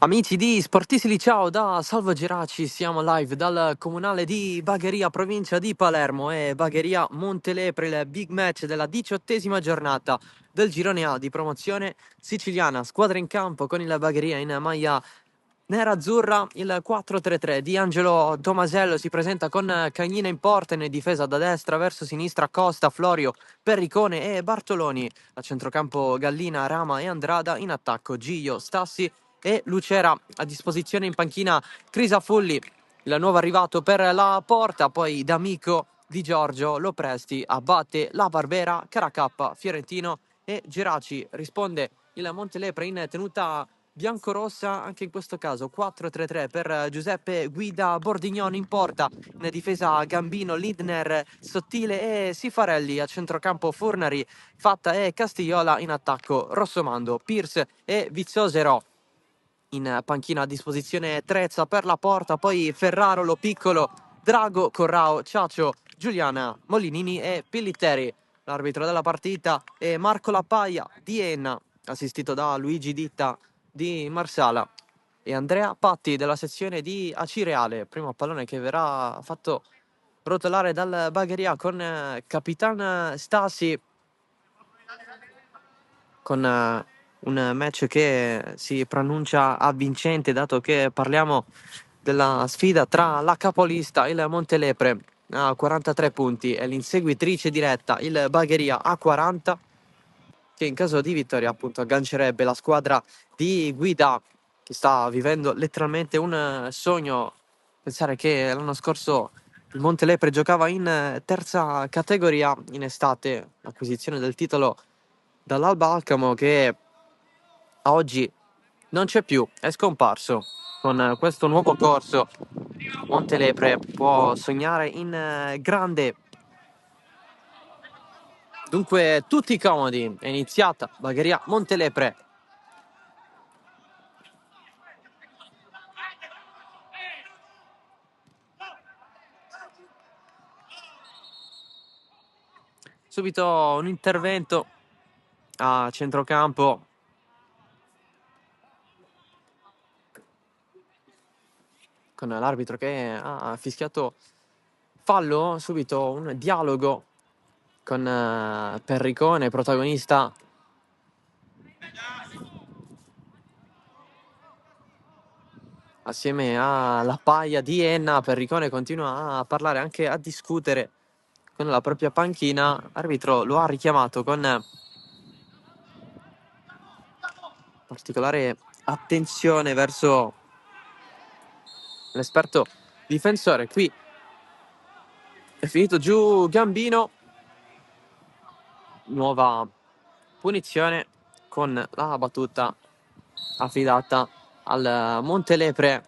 Amici di Sportisili, ciao da Salvo Geraci, siamo live dal comunale di Bagheria, provincia di Palermo e Bagheria Montelepre, il big match della 18ª giornata del girone A di promozione siciliana. Squadra in campo con il Bagheria in maglia nera-azzurra, il 4-3-3 di Angelo Tomasello si presenta con Cagnina in porta, in difesa da destra verso sinistra Costa, Florio, Perricone e Bartoloni. A centrocampo Gallina, Rama e Andrada, in attacco Giglio, Stassi e Lucera. A disposizione in panchina Crisafulli, il nuovo arrivato per la porta, poi D'Amico, Di Giorgio, Lopresti, Abate, La Barbera, Caracappa, Fiorentino e Geraci. Risponde il Montelepre in tenuta biancorossa, anche in questo caso 4-3-3 per Giuseppe Guida, Bordignon in porta, in difesa Gambino, Lindner, Sottile e Sifarelli. A centrocampo Furnari, Fatta e Castigliola, in attacco Rossomando, Pierce e Vizzosero. In panchina a disposizione Trezza per la porta, poi Ferraro, Lo Piccolo, Drago, Corrao, Ciaccio, Giuliana, Molinini e Pillitteri. L'arbitro della partita è Marco Lappaia di Enna, assistito da Luigi Ditta di Marsala e Andrea Patti della sezione di Acireale. Primo pallone che verrà fatto rotolare dal Bagheria con Capitan Stasi, con un match che si pronuncia avvincente, dato che parliamo della sfida tra la capolista, il Montelepre, a 43 punti, e l'inseguitrice diretta, il Bagheria, a 40, che in caso di vittoria appunto aggancerebbe la squadra di Guida, che sta vivendo letteralmente un sogno. Pensare che l'anno scorso il Montelepre giocava in terza categoria in estate, l'acquisizione del titolo dall'Alba Alcamo, che a oggi non c'è più, è scomparso. Con questo nuovo corso Montelepre può sognare in grande. Dunque tutti comodi, è iniziata Bagheria Montelepre. Subito un intervento a centrocampo con l'arbitro che ha fischiato fallo. Subito un dialogo con Perricone, protagonista assieme alla Paia di Enna. Perricone continua a parlare, anche a discutere con la propria panchina. L'arbitro lo ha richiamato con particolare attenzione verso l'esperto difensore. Qui è finito giù Gambino. Nuova punizione con la battuta affidata al Montelepre.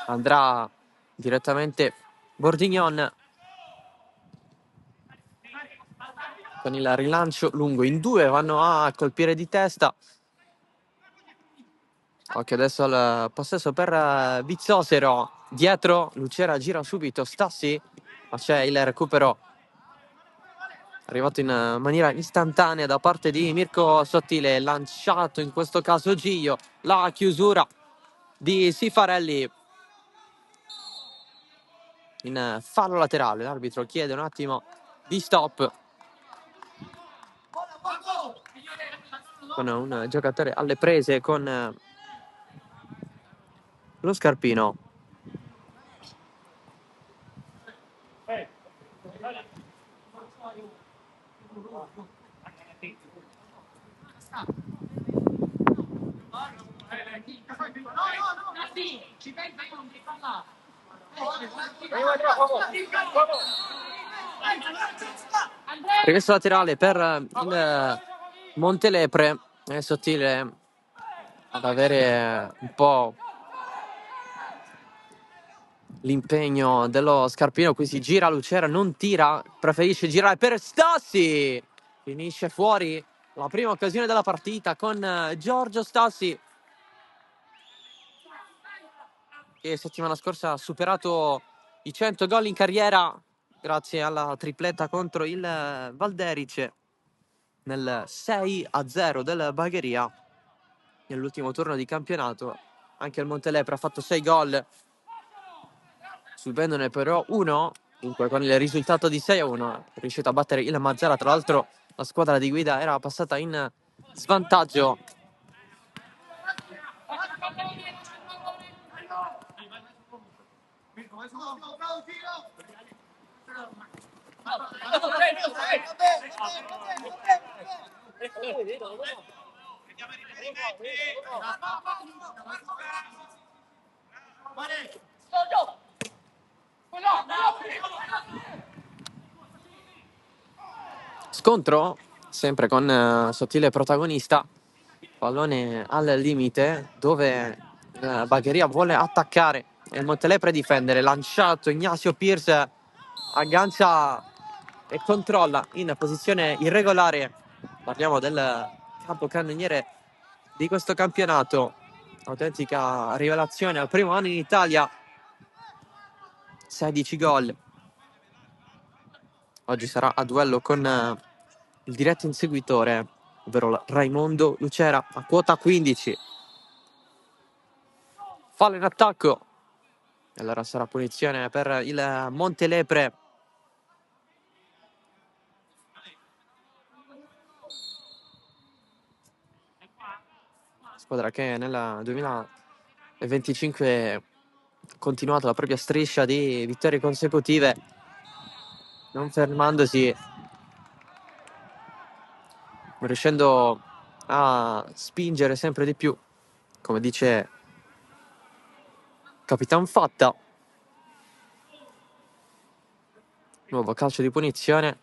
Andrà direttamente Bordignon con il rilancio lungo. In due vanno a colpire di testa. Occhio adesso al possesso per Vizzosero. Dietro Lucera gira subito Stassi, ma c'è il recupero arrivato in maniera istantanea da parte di Mirko Sottile, lanciato in questo caso Giglio. La chiusura di Sifarelli in fallo laterale. L'arbitro chiede un attimo di stop con un giocatore alle prese con lo scarpino. Regresso laterale per il Montelepre. È Sottile ad avere un po' l'impegno dello scarpino. Qui si gira Lucera, non tira, preferisce girare per Stassi. Finisce fuori la prima occasione della partita con Giorgio Stassi, che settimana scorsa ha superato i 100 gol in carriera grazie alla tripletta contro il Valderice nel 6-0 del Bagheria. nell'ultimo turno di campionato. Anche il Montelepre ha fatto 6 gol, subendone però uno. Dunque con il risultato di 6-1 è riuscito a battere il Mazara. Tra l'altro la squadra di guida era passata in svantaggio. Scontro sempre con Sottile protagonista, pallone al limite dove Bagheria vuole attaccare e il Montelepre difendere. Lanciato Ignacio Pierce, aggancia e controlla in posizione irregolare. Parliamo del capocannoniere di questo campionato, autentica rivelazione al primo anno in Italia, 16 gol. Oggi sarà a duello con il diretto inseguitore, ovvero Raimondo Lucera, a quota 15. Fallo in attacco. E allora sarà punizione per il Montelepre. Squadra che nel 2025 ha continuato la propria striscia di vittorie consecutive, non fermandosi, riuscendo a spingere sempre di più, come dice Capitan Fatta. Nuovo calcio di punizione.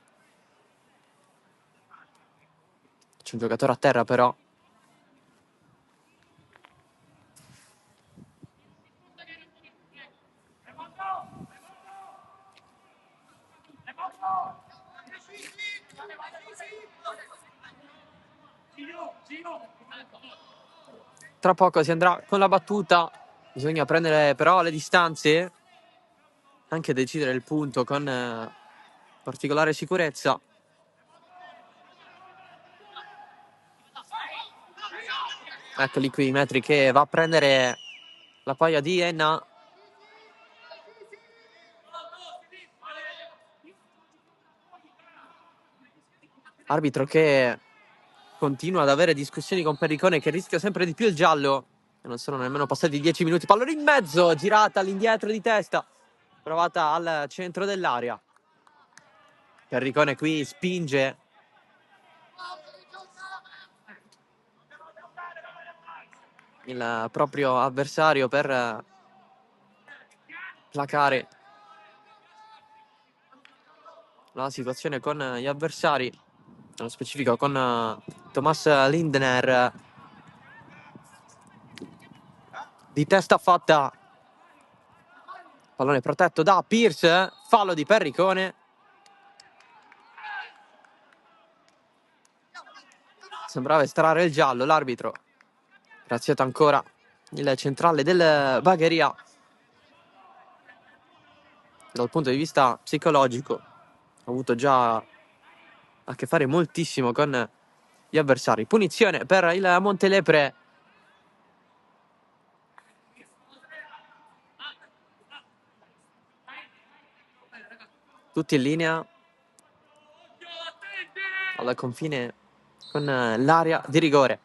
C'è un giocatore a terra però. Tra poco si andrà con la battuta. Bisogna prendere però le distanze, anche decidere il punto con particolare sicurezza. Eccoli qui i metri che va a prendere la paglia di Enna. Arbitro che continua ad avere discussioni con Perricone, che rischia sempre di più il giallo. E non sono nemmeno passati 10 minuti. Pallone in mezzo, girata all'indietro di testa, provata al centro dell'area. Perricone qui spinge. Il proprio avversario per placare la situazione con gli avversari, nello specifico con Thomas Lindner. Di testa fatta, pallone protetto da Pierce, fallo di Perricone. Sembrava estrarre il giallo l'arbitro. Graziato ancora il centrale del Bagheria. Dal punto di vista psicologico ha avuto già a che fare moltissimo con gli avversari. Punizione per il Montelepre. Tutti in linea al confine con l'area di rigore.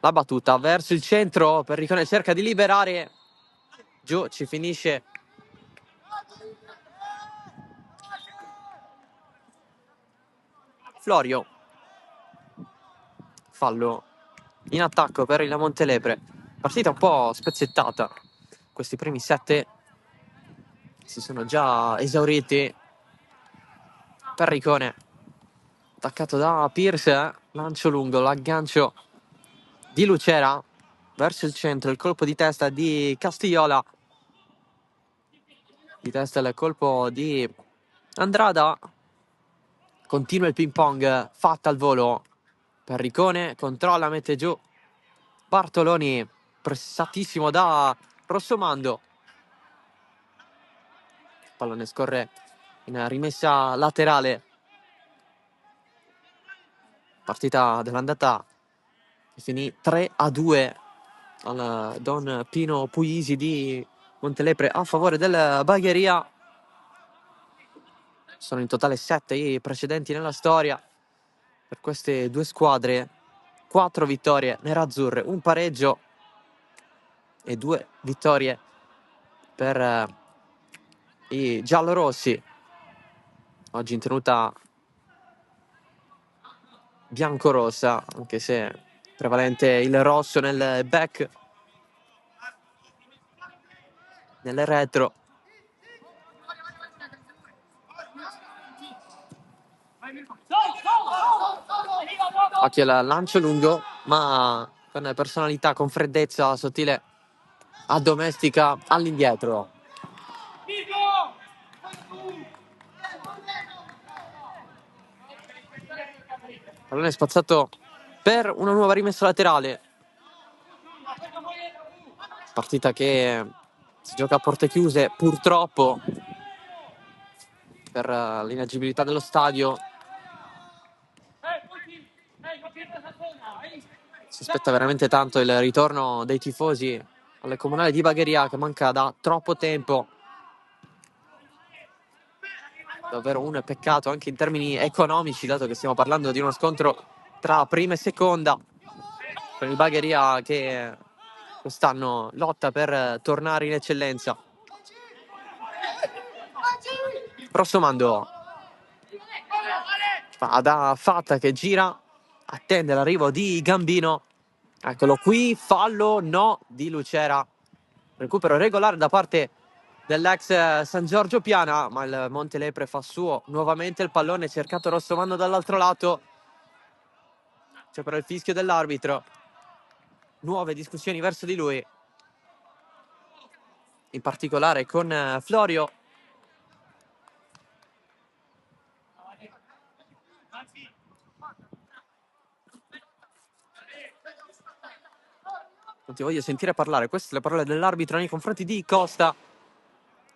La battuta verso il centro, Perricone cerca di liberare, giù ci finisce. Florio, fallo in attacco per il Montelepre. Partita un po' spezzettata, questi primi 7 si sono già esauriti. Perricone attaccato da Pierce, lancio lungo, l'aggancio di Lucera verso il centro, il colpo di testa di Castigliola, di testa il colpo di Andrada. Continua il ping pong, fatta al volo. Perricone controlla, mette giù Bartoloni, pressatissimo da Rossomando. Pallone scorre in rimessa laterale. Partita dell'andata che finì 3-2 al Don Pino Puglisi di Montelepre a favore del Bagheria. Sono in totale 7 i precedenti nella storia per queste due squadre, 4 vittorie nerazzurre, un pareggio e 2 vittorie per i giallorossi. Oggi in tenuta biancorossa, anche se prevalente il rosso nel back, nel retro. Occhio al lancio lungo, ma con personalità, con freddezza sottile, addomestica all'indietro. Pallone spazzato per una nuova rimessa laterale. Partita che si gioca a porte chiuse, purtroppo, per l'inagibilità dello stadio. Si aspetta veramente tanto il ritorno dei tifosi alle comunali di Bagheria, che manca da troppo tempo. Davvero un peccato anche in termini economici, dato che stiamo parlando di uno scontro tra prima e seconda, con il Bagheria che quest'anno lotta per tornare in eccellenza. Rossomando fa da fatta che gira, attende l'arrivo di Gambino. Eccolo qui, fallo no di Lucera. Recupero regolare da parte dell'ex San Giorgio Piana, ma il Montelepre fa suo nuovamente il pallone, cercato Rossomando dall'altro lato. C'è però il fischio dell'arbitro. Nuove discussioni verso di lui, in particolare con Florio. Non ti voglio sentire parlare, queste sono le parole dell'arbitro nei confronti di Costa,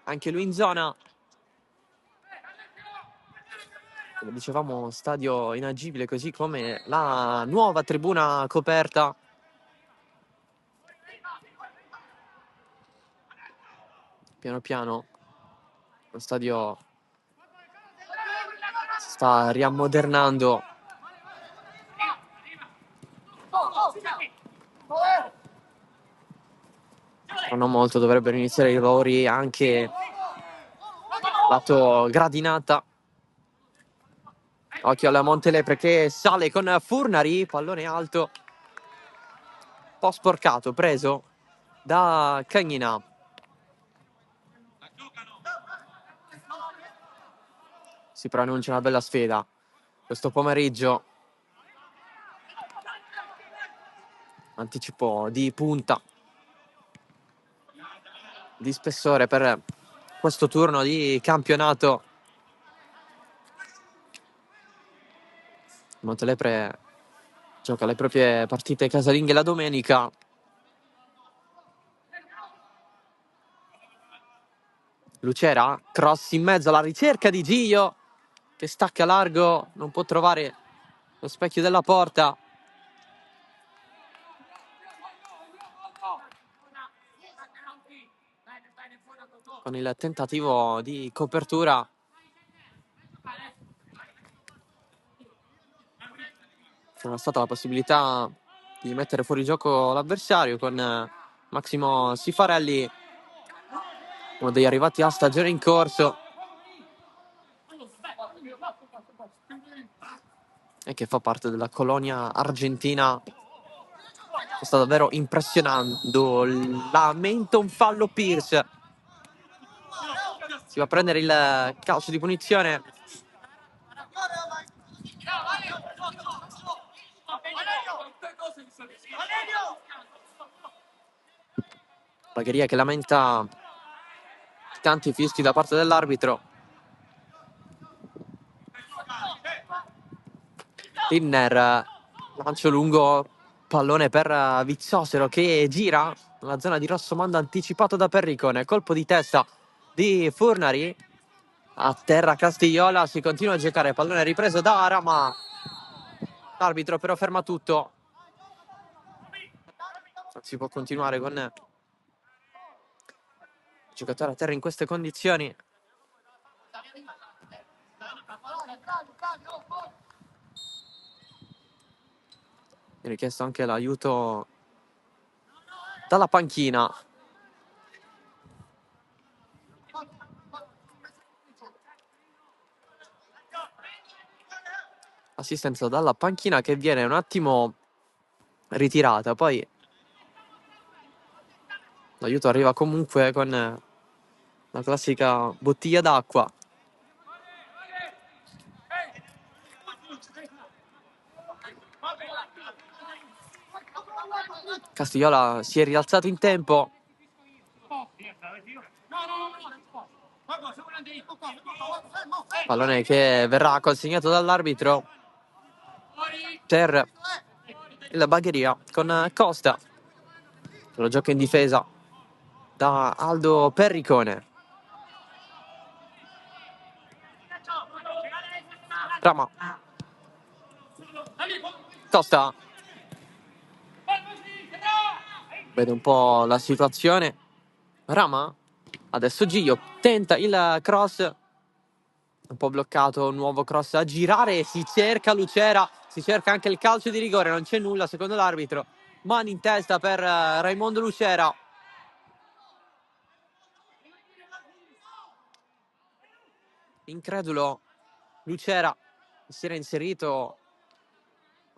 anche lui in zona. Come dicevamo, stadio inagibile, così come la nuova tribuna coperta. Piano piano lo stadio si sta riammodernando. Tra non molto dovrebbero iniziare i lavori anche lato gradinata. Occhio alla Montelepre che sale con Furnari, pallone alto, un po' sporcato, preso da Cagnina. Si pronuncia una bella sfida questo pomeriggio. Anticipo di punta, di spessore per questo turno di campionato. Montelepre gioca le proprie partite casalinghe la domenica. Lucera, cross in mezzo alla ricerca di Gio, che stacca largo, non può trovare lo specchio della porta. Con il tentativo di copertura c'era stata la possibilità di mettere fuori gioco l'avversario con Massimo Sifarelli, uno degli arrivati a stagione in corso e che fa parte della colonia argentina. Sta davvero impressionando. Lamenta un fallo Pierce. Si va a prendere il calcio di punizione. Bagheria che lamenta tanti fischi da parte dell'arbitro. Tinner, lancio lungo, pallone per Vizzosero che gira nella zona di Rossomando, anticipato da Perricone. Colpo di testa di Furnari. A terra Castigliola, si continua a giocare, pallone ripreso da Arama. L'arbitro però ferma tutto. si può continuare con il giocatore a terra in queste condizioni. È richiesto anche l'aiuto dalla panchina. Assistenza dalla panchina che viene un attimo ritirata, poi l'aiuto arriva comunque con la classica bottiglia d'acqua. Castigliola si è rialzato in tempo. Pallone che verrà consegnato dall'arbitro per la Bagheria con Costa. Lo gioca in difesa da Aldo Perricone. Rama. Costa. Vede un po' la situazione. Rama. Adesso Gio tenta il cross. Un po' bloccato, un nuovo cross a girare. Si cerca Lucera. Si cerca anche il calcio di rigore. Non c'è nulla secondo l'arbitro. Mani in testa per Raimondo Lucera. Incredulo Lucera si era inserito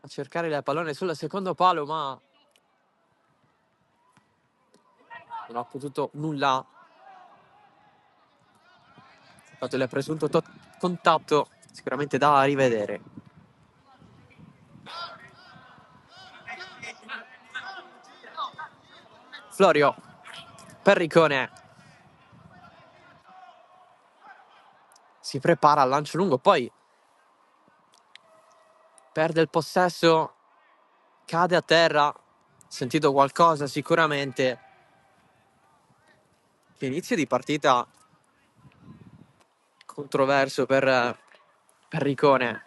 a cercare il pallone sul secondo palo, ma non ha potuto nulla. Ha fatto il presunto contatto, sicuramente da rivedere. Florio Perricone si prepara al lancio lungo, poi perde il possesso, cade a terra. Sentito qualcosa sicuramente. Inizio di partita controverso per Perricone.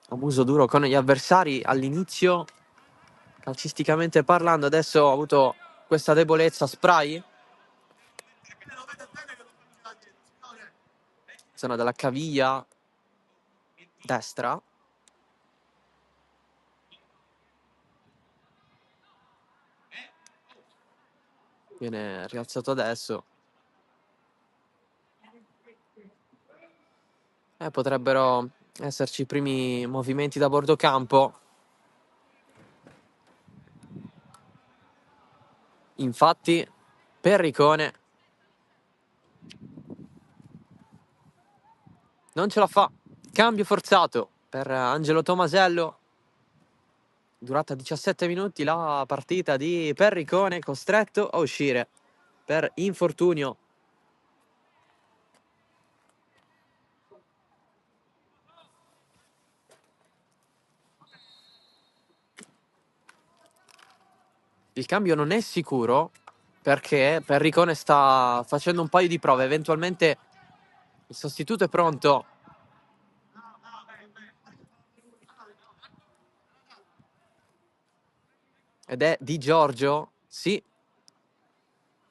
Abuso duro con gli avversari all'inizio, calcisticamente parlando. Adesso ha avuto questa debolezza. Spray, zona della caviglia destra. Viene rialzato adesso. Potrebbero esserci i primi movimenti da bordo campo. Infatti Perricone non ce la fa. Cambio forzato per Angelo Tomasello. Durata 17 minuti la partita di Perricone, costretto a uscire per infortunio. Il cambio non è sicuro perché Perricone sta facendo un paio di prove. Eventualmente il sostituto è pronto. Ed è Di Giorgio. Sì,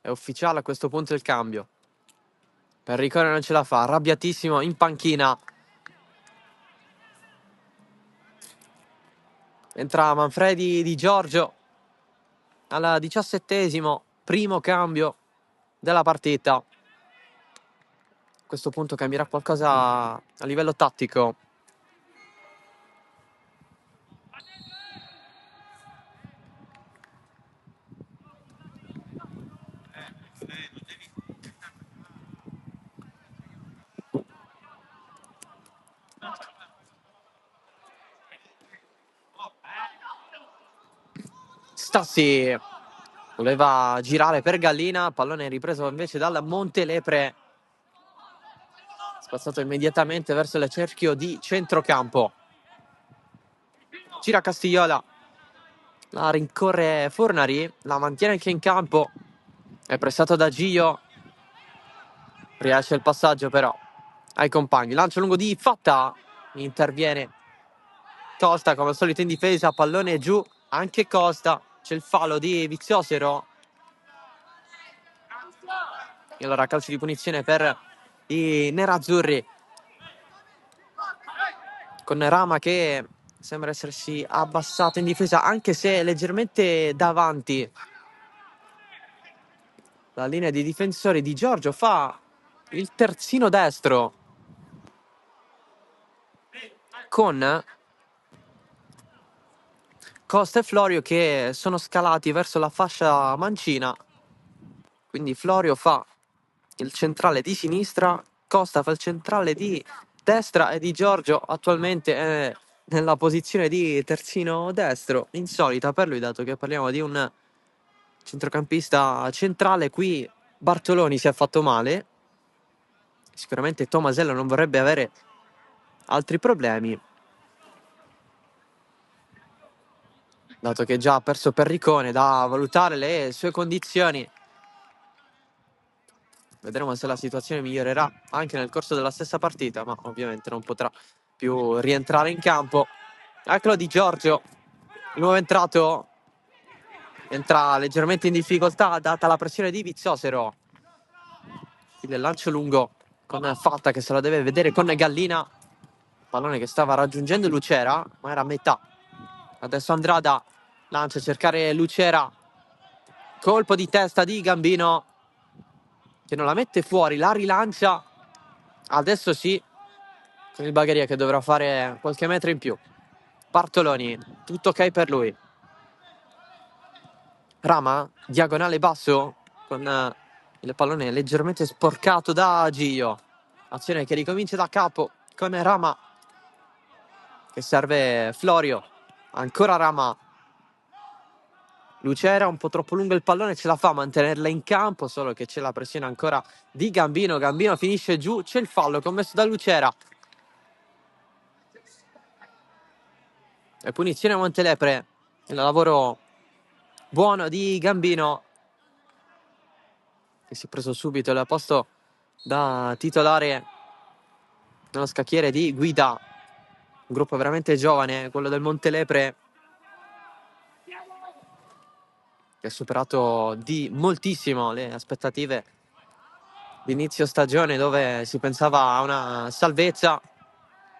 è ufficiale a questo punto il cambio. Perricone non ce la fa, arrabbiatissimo in panchina. Entra Manfredi Di Giorgio al 17esimo, primo cambio della partita. A questo punto cambierà qualcosa a livello tattico. Stassi voleva girare per Gallina, pallone ripreso invece dal Montelepre, spazzato immediatamente verso il cerchio di centrocampo. Gira Castigliola, la rincorre Fornari, la mantiene anche in campo, è pressato da Gio, riesce il passaggio però ai compagni. Lancio lungo di Fatta, interviene Costa come al solito in difesa, pallone giù, anche Costa, c'è il fallo di Viziosero. E allora calcio di punizione per i nerazzurri, con Rama che sembra essersi abbassato in difesa, anche se leggermente davanti la linea di difensori. Di Giorgio fa il terzino destro con Costa e Florio che sono scalati verso la fascia mancina. Quindi Florio fa il centrale di sinistra, Costa fa il centrale di destra e Di Giorgio attualmente è nella posizione di terzino destro, insolita per lui dato che parliamo di un centrocampista centrale. Qui Bartoloni si è fatto male, sicuramente Tomasello non vorrebbe avere altri problemi, dato che già ha perso Perricone, da valutare le sue condizioni. Vedremo se la situazione migliorerà anche nel corso della stessa partita, ma ovviamente non potrà più rientrare in campo. Eccolo Di Giorgio, il nuovo entrato, entra leggermente in difficoltà data la pressione di Viziosero. Il lancio lungo con Fatta che se la deve vedere con Gallina, pallone che stava raggiungendo Lucera, ma era a metà. Adesso Andrada lancia a cercare Lucera, colpo di testa di Gambino che non la mette fuori, la rilancia. Adesso sì, con il Bagheria che dovrà fare qualche metro in più. Bartoloni, tutto ok per lui. Rama, diagonale basso, con il pallone leggermente sporcato da Gio. Azione che ricomincia da capo con Rama, che serve Florio. Ancora Rama. Lucera, un po' troppo lungo il pallone, ce la fa a mantenerla in campo, solo che c'è la pressione ancora di Gambino. Gambino finisce giù, c'è il fallo commesso da Lucera. E punizione a Montelepre, il lavoro buono di Gambino, che si è preso subito il posto da titolare nello scacchiere di guida. Un gruppo veramente giovane, quello del Montelepre, che ha superato di moltissimo le aspettative di inizio stagione, dove si pensava a una salvezza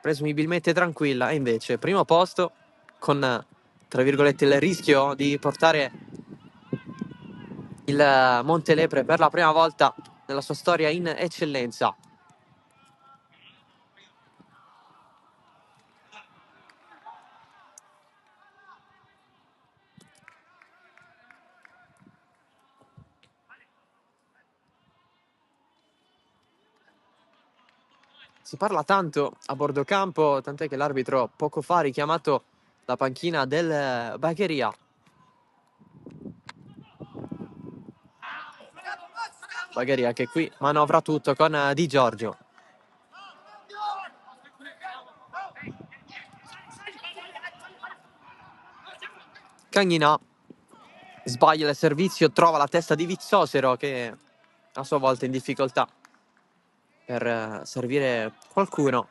presumibilmente tranquilla, e invece primo posto con, tra virgolette, il rischio di portare il Montelepre per la prima volta nella sua storia in eccellenza. Si parla tanto a bordo campo, tant'è che l'arbitro poco fa ha richiamato la panchina del Bagheria. Bagheria che qui manovra tutto con Di Giorgio. Cagnina sbaglia il servizio, trova la testa di Vizzosero che a sua volta è in difficoltà per servire qualcuno.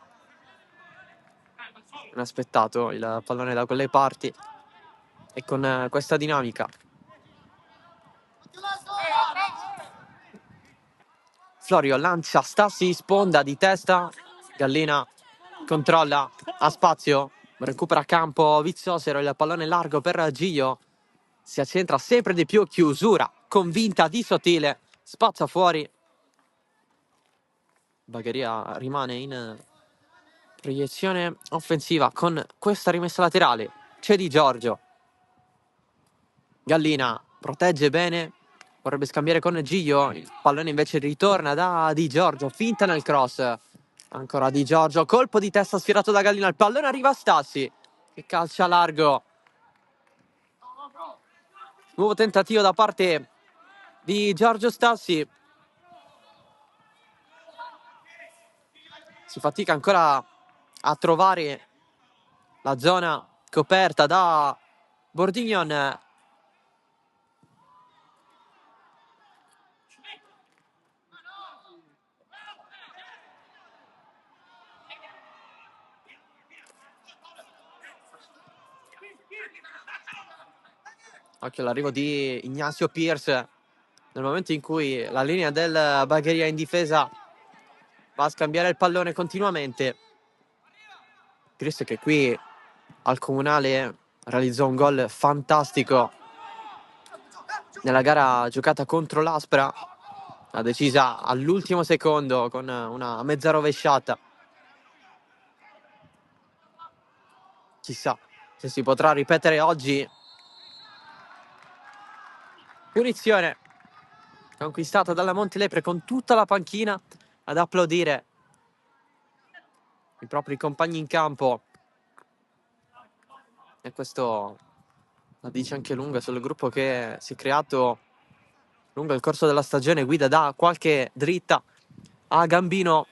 Inaspettato il pallone da quelle parti e con questa dinamica. Florio lancia Stassi, sponda di testa, Gallina controlla, ha spazio, recupera campo Vizzosero, il pallone largo per Gio, si accentra sempre di più, chiusura convinta di Sottile, spazza fuori. Bagheria rimane in proiezione offensiva con questa rimessa laterale. C'è Di Giorgio, Gallina protegge bene, vorrebbe scambiare con Gio, il pallone invece ritorna da Di Giorgio, finta nel cross. Ancora Di Giorgio, colpo di testa sfiorato da Gallina, il pallone arriva a Stassi, che calcia largo. Nuovo tentativo da parte di Giorgio Stassi. Si fatica ancora a trovare la zona coperta da Bordignon. Occhio all'arrivo di Ignacio Pierce nel momento in cui la linea del Bagheria in difesa va a scambiare il pallone continuamente. Pierce che qui al Comunale realizzò un gol fantastico nella gara giocata contro l'Aspra, l'ha decisa all'ultimo secondo con una mezza rovesciata. Chissà se si potrà ripetere oggi. Punizione conquistata dalla Montelepre con tutta la panchina ad applaudire i propri compagni in campo. E questo la dice anche lunga sul gruppo che si è creato lungo il corso della stagione. Guida da qualche dritta a Gambino.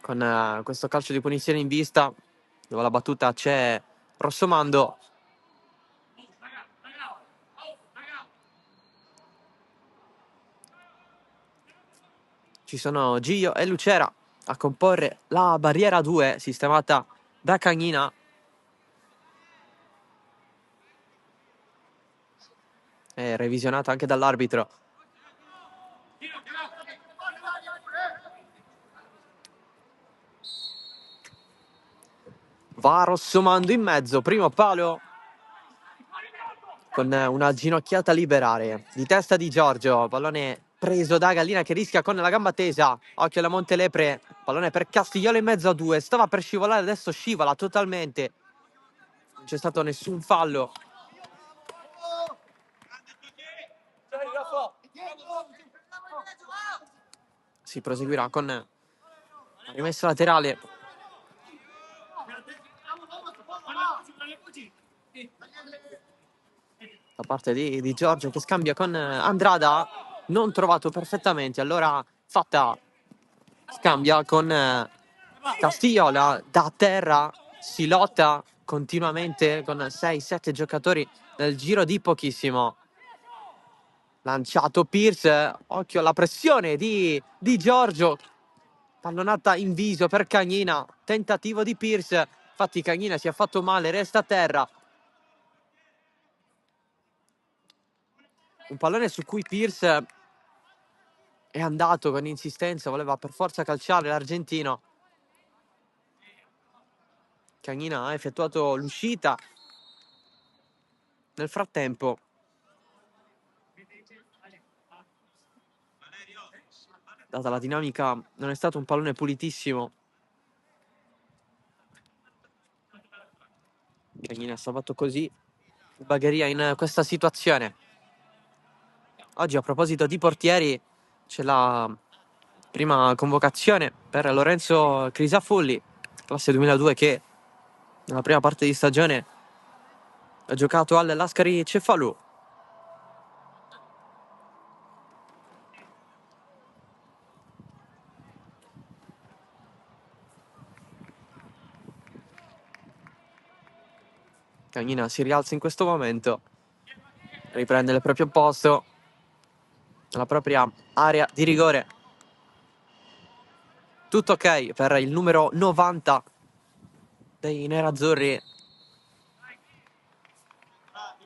Con questo calcio di punizione in vista, dove la battuta c'è Rossomando. Ci sono Gio e Lucera a comporre la barriera 2 sistemata da Cagnina. E revisionata anche dall'arbitro. Va Rossomando in mezzo, primo palo con una ginocchiata liberare di testa di Giorgio, pallone preso da Gallina che rischia con la gamba tesa. Occhio alla Montelepre, pallone per Castigliolo in mezzo a due, stava per scivolare, adesso scivola totalmente, non c'è stato nessun fallo. Si proseguirà con la rimessa laterale. Da parte di Giorgio che scambia con Andrada, non trovato perfettamente, allora fatta scambia con Castigliola da terra, si lotta continuamente con 6-7 giocatori nel giro di pochissimo. Lanciato Pierce, occhio alla pressione di Giorgio, pallonata in viso per Cagnina, tentativo di Pierce, infatti Cagnina si è fatto male, resta a terra. Un pallone su cui Pierce è andato con insistenza, voleva per forza calciare l'argentino. Cagnina ha effettuato l'uscita. Nel frattempo data la dinamica, non è stato un pallone pulitissimo. Cagnina ha salvato così il Bagheria in questa situazione. Oggi a proposito di portieri c'è la prima convocazione per Lorenzo Crisafulli, classe 2002, che nella prima parte di stagione ha giocato al Lascari Cefalù. Cagnina si rialza in questo momento, riprende il proprio posto nella propria area di rigore. Tutto ok per il numero 90 dei nerazzurri.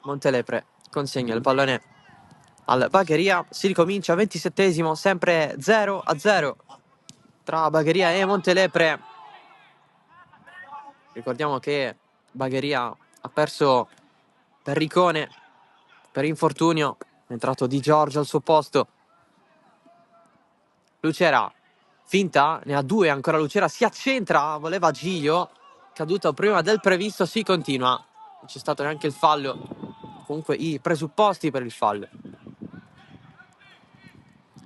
Montelepre consegna il pallone al Bagheria, si ricomincia 27esimo, sempre 0-0 tra Bagheria e Montelepre. Ricordiamo che Bagheria ha perso Perricone per infortunio, è entrato Di Giorgio al suo posto. Lucera, finta, ne ha due ancora Lucera, si accentra, voleva Giglio, caduto prima del previsto, si continua. Non c'è stato neanche il fallo, comunque i presupposti per il fallo.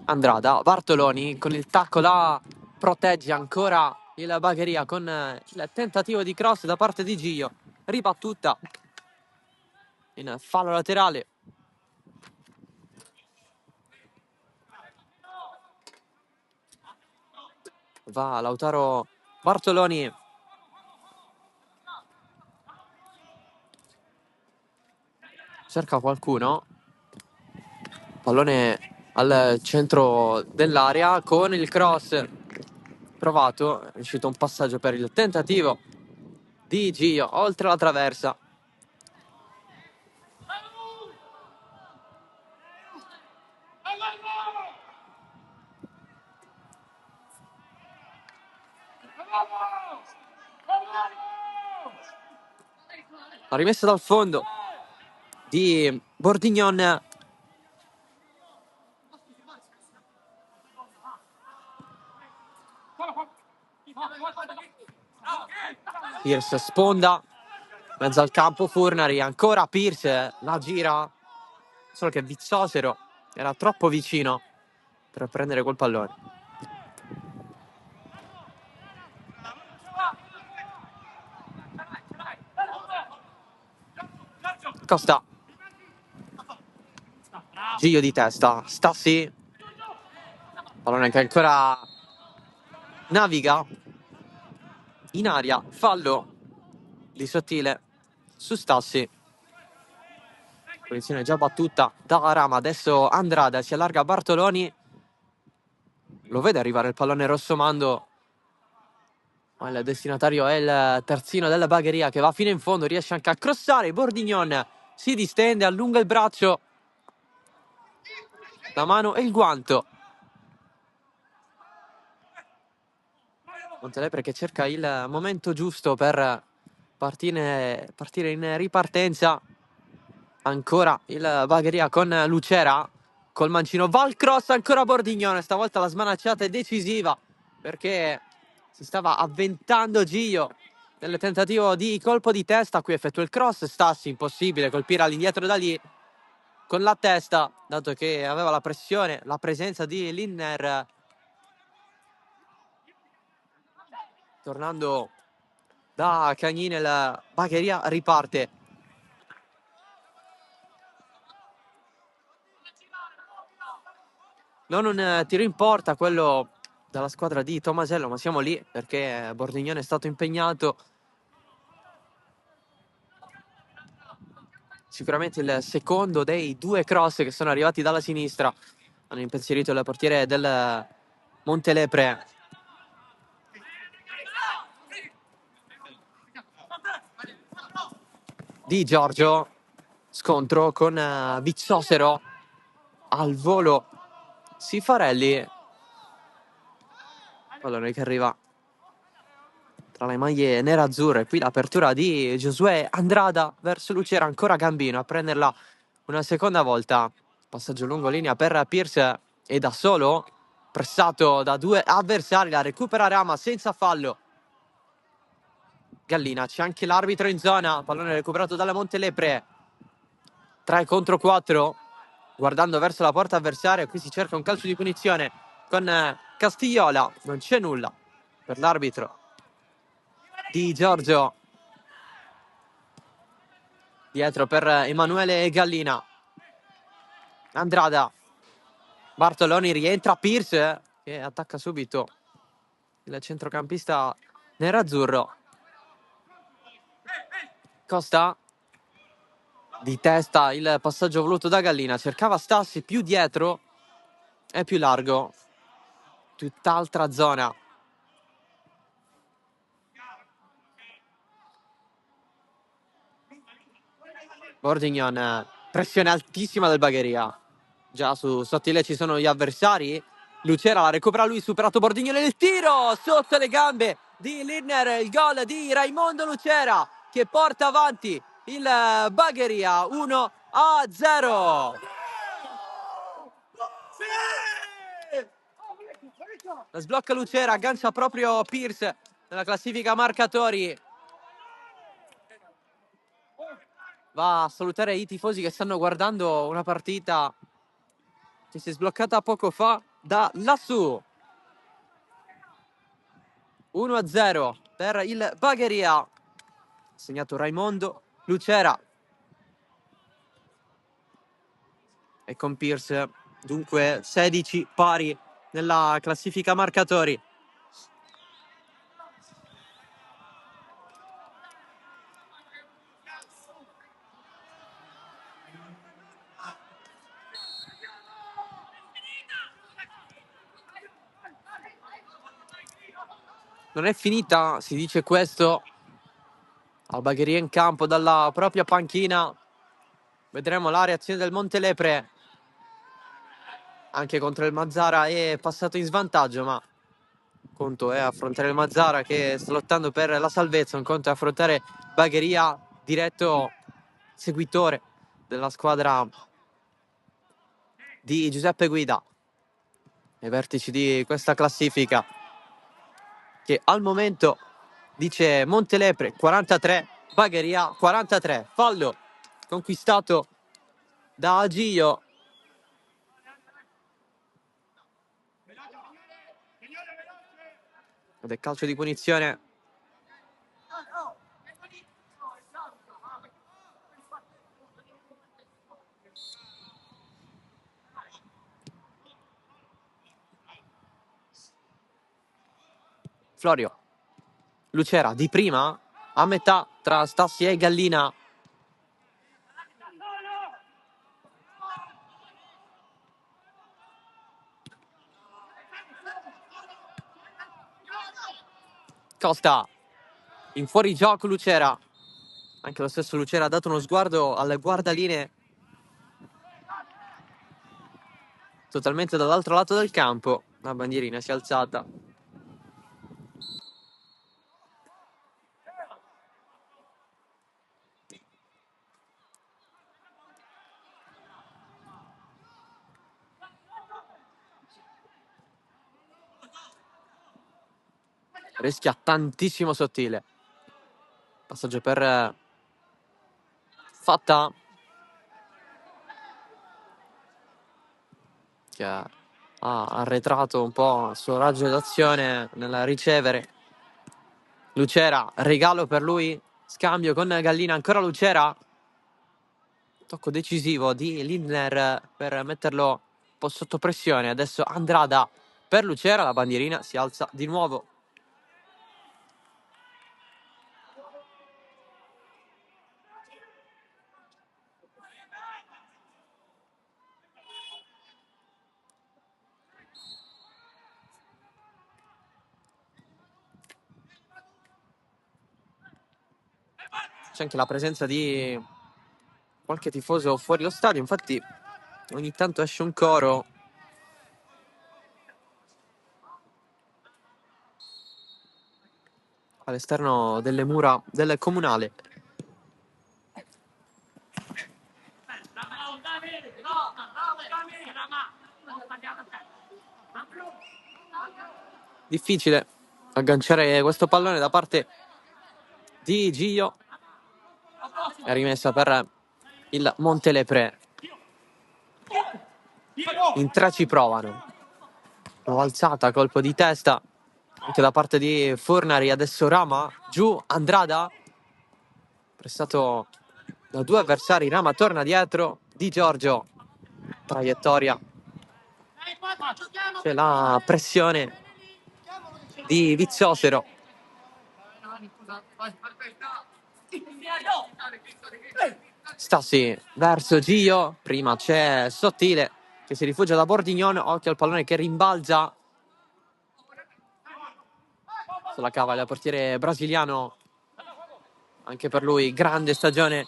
Andrada, Bartoloni con il tacco là protegge ancora il Bagheria con il tentativo di cross da parte di Giglio, ribattuta in fallo laterale. Va Lautaro Bartoloni, cerca qualcuno, pallone al centro dell'area con il cross provato, è riuscito un passaggio per il tentativo di Gio oltre la traversa. La rimessa dal fondo di Bordignon. Pierce sponda, mezzo al campo Furnari, ancora Pierce, la gira, solo che Vizzosero era troppo vicino per prendere quel pallone. Costa, Gio di testa, Stassi, pallone che ancora naviga in aria, fallo di Sottile su Stassi. Posizione già battuta da Rama, adesso Andrada, si allarga Bartoloni, lo vede arrivare il pallone Rossomando, ma il destinatario è il terzino della Bagheria che va fino in fondo, riesce anche a crossare. Bordignon si distende, allunga il braccio, la mano e il guanto. Montelepre che cerca il momento giusto per partire in ripartenza. Ancora il Bagheria con Lucera, col mancino va al cross, ancora Bordignone, stavolta la smanacciata è decisiva perché si stava avventando Gio nel tentativo di colpo di testa, qui effettua il cross, Stassi impossibile colpire all'indietro da lì con la testa, dato che aveva la pressione, la presenza di Linner. Tornando da Cagnini, la Bagheria riparte. Non un tiro in porta quello dalla squadra di Tomasello, ma siamo lì perché Bordignone è stato impegnato. Sicuramente il secondo dei due cross che sono arrivati dalla sinistra hanno impensierito il portiere del Montelepre. Di Giorgio, scontro con Vizzosero, al volo Sifarelli, pallone che arriva tra le maglie nerazzurre. Qui l'apertura di Giosuè Andrada verso Lucera, ancora Gambino a prenderla una seconda volta. Passaggio lungo linea per Pierce e da solo, pressato da due avversari, la recupera Rama senza fallo. Gallina, c'è anche l'arbitro in zona, pallone recuperato dalla Montelepre. 3 contro 4, guardando verso la porta avversaria, qui si cerca un calcio di punizione con Castigliola, non c'è nulla per l'arbitro Di Giorgio. Dietro per Emanuele Gallina. Andrada. Bartoloni rientra, Pierce che attacca subito il centrocampista nerazzurro. Costa di testa, il passaggio voluto da Gallina, cercava Stassi più dietro e più largo, tutt'altra zona. Bordignon, pressione altissima del Bagheria. Già su Sottile ci sono gli avversari. Lucera la recupera lui, superato Bordignon, il tiro sotto le gambe di Linner, il gol di Raimondo Lucera che porta avanti il Bagheria 1-0. La sblocca Lucera, aggancia proprio Pierce nella classifica marcatori. Va a salutare i tifosi che stanno guardando una partita che si è sbloccata poco fa da lassù. 1-0 per il Bagheria, segnato Raimondo Lucera. E con Pierce dunque 16 pari nella classifica marcatori. non è finita, si dice questo. Albagheria in campo dalla propria panchina. Vedremo la reazione del Montelepre. Anche contro il Mazzara è passato in svantaggio, ma un conto è affrontare il Mazzara che sta lottando per la salvezza, un conto è affrontare Bagheria, diretto seguitore della squadra di Giuseppe Guida, ai vertici di questa classifica, che al momento dice Montelepre 43, Bagheria 43. Fallo conquistato da Agio. Ed è calcio di punizione. Florio. Lucera di prima a metà tra Stassi e Gallina. Costa in fuorigioco Lucera. Anche lo stesso Lucera ha dato uno sguardo alle guardaline totalmente dall'altro lato del campo. La bandierina si è alzata. Rischia tantissimo sottile. Passaggio per Fatta, che ha arretrato un po' il suo raggio d'azione nel ricevere. Lucera, regalo per lui, scambio con Gallina, ancora Lucera. Tocco decisivo di Lindner per metterlo un po' sotto pressione. Adesso Andrada per Lucera, la bandierina si alza di nuovo. C'è anche la presenza di qualche tifoso fuori lo stadio, infatti ogni tanto esce un coro all'esterno delle mura del comunale. Difficile agganciare questo pallone da parte di Gio. È rimessa per il Montelepre. In tre ci provano. Nuova alzata, colpo di testa anche da parte di Fornari. Adesso Rama, giù Andrada, pressato da due avversari. Rama torna dietro, Di Giorgio, traiettoria, c'è la pressione di Vizzosero. Stassi verso Gio, prima c'è Sottile che si rifugia da Bordignon, occhio al pallone che rimbalza. Se la cava il portiere brasiliano, anche per lui grande stagione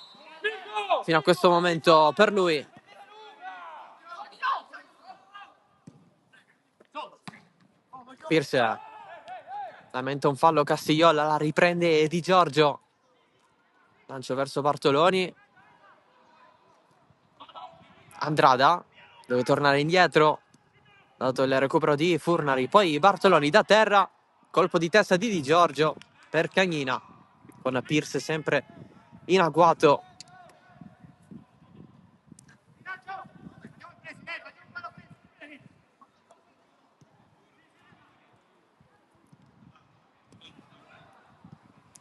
fino a questo momento per lui. Pierce lamenta un fallo Castigliola, la riprende Di Giorgio, lancio verso Bartoloni. Andrada deve tornare indietro dato il recupero di Furnari, poi Bartoloni da terra, colpo di testa di Giorgio per Cagnina, con Pierce sempre in agguato.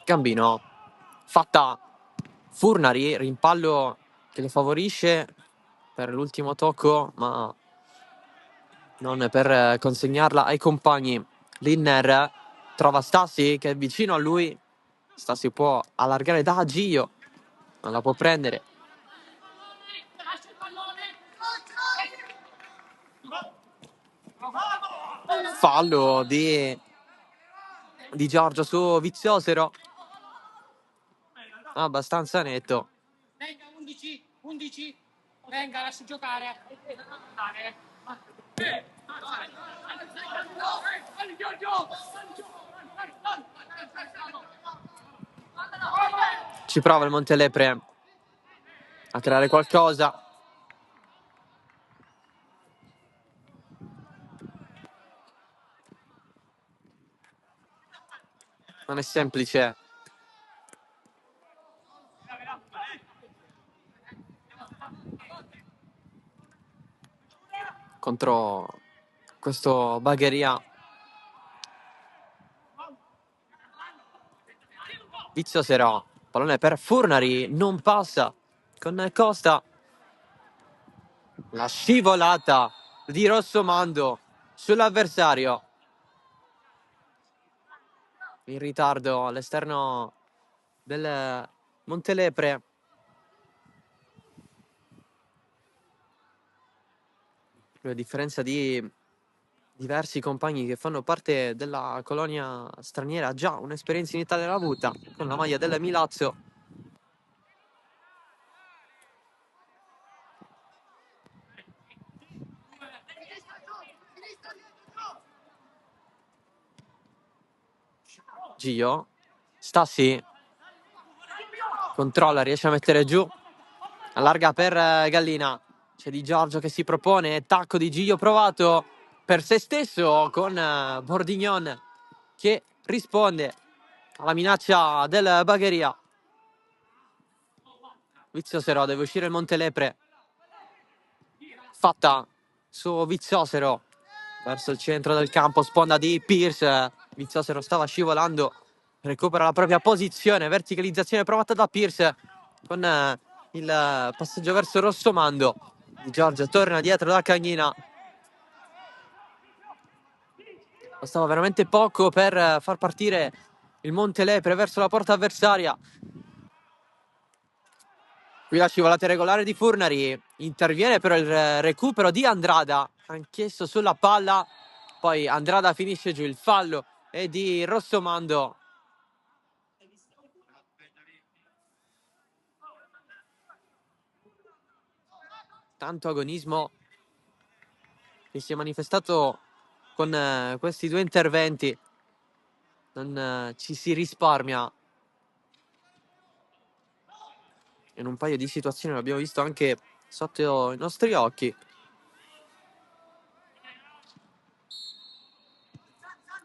Gambino, fatta Furnari, rimpallo che le favorisce per l'ultimo tocco, ma non per consegnarla ai compagni. Linner trova Stassi che è vicino a lui. Stassi può allargare da Gio, non la può prendere. Fallo di Di Giorgio su Viziosero, abbastanza netto. Venga, 11, venga, lasci giocare. Ci prova il Montelepre a creare qualcosa. Non è semplice contro questo Bagheria. Viziosero, pallone per Furnari, non passa con Costa. La scivolata di Rossomando sull'avversario. In ritardo all'esterno del Montelepre. A differenza di diversi compagni che fanno parte della colonia straniera, già un'esperienza in Italia l'ha avuta con la maglia del Milazzo. Gio, Stassi controlla, riesce a mettere giù, allarga per Gallina, c'è Di Giorgio che si propone, tacco di Gio provato per se stesso con Bordignon che risponde alla minaccia del Bagheria. Viziosero, deve uscire il Montelepre, fatta su Viziosero verso il centro del campo, sponda di Pierce. Viziosero stava scivolando, recupera la propria posizione, verticalizzazione provata da Pierce con il passaggio verso Rossomando. Di Giorgio torna dietro da Cagnina. Bastava veramente poco per far partire il Montelepre verso la porta avversaria. Qui la scivolata regolare di Furnari, interviene però il recupero di Andrada, anch'esso sulla palla, poi Andrada finisce giù, il fallo è di Rossomando. Tanto agonismo che si è manifestato con questi due interventi, non ci si risparmia. In un paio di situazioni l'abbiamo visto anche sotto i nostri occhi.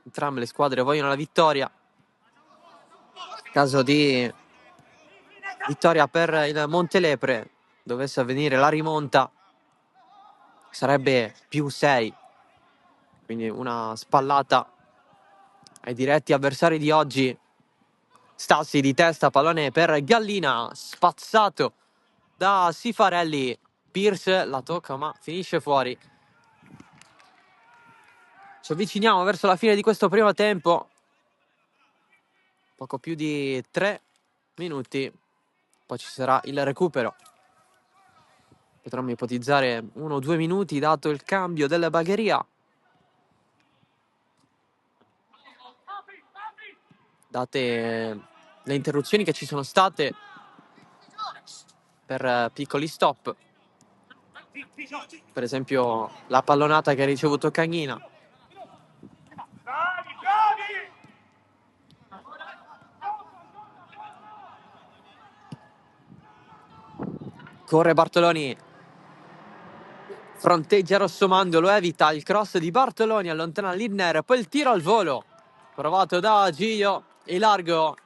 Entrambe le squadre vogliono la vittoria. Caso di vittoria per il Montelepre, dovesse avvenire la rimonta, sarebbe +6. Quindi una spallata ai diretti avversari di oggi. Stassi di testa, pallone per Gallina, spazzato da Sifarelli. Pierce la tocca ma finisce fuori. Ci avviciniamo verso la fine di questo primo tempo. Poco più di 3 minuti. Poi ci sarà il recupero. Potremmo ipotizzare 1 o 2 minuti dato il cambio della Bagheria. Date le interruzioni che ci sono state per piccoli stop. Per esempio la pallonata che ha ricevuto Cagnina. Corre Bartoloni, fronteggia Rossomando, lo evita, il cross di Bartoloni allontana Lindner, poi il tiro al volo provato da Gio e largo,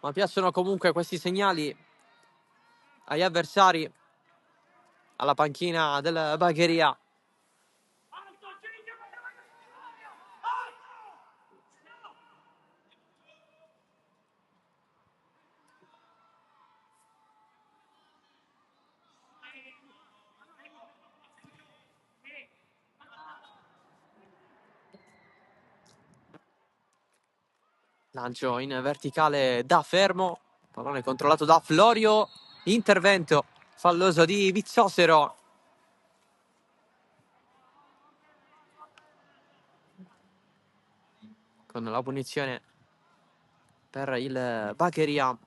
ma piacciono comunque questi segnali agli avversari, alla panchina del Bagheria. Lancio in verticale da Fermo, pallone controllato da Florio, intervento falloso di Vizzosero. Con la punizione per il Bagheria.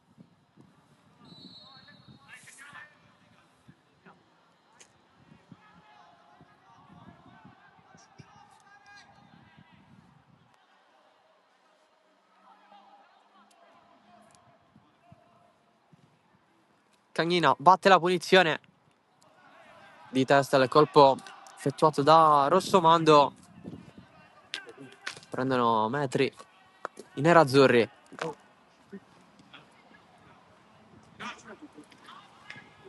Cagnina batte la punizione di testa, il colpo effettuato da Rossomando. Prendono metri i nerazzurri.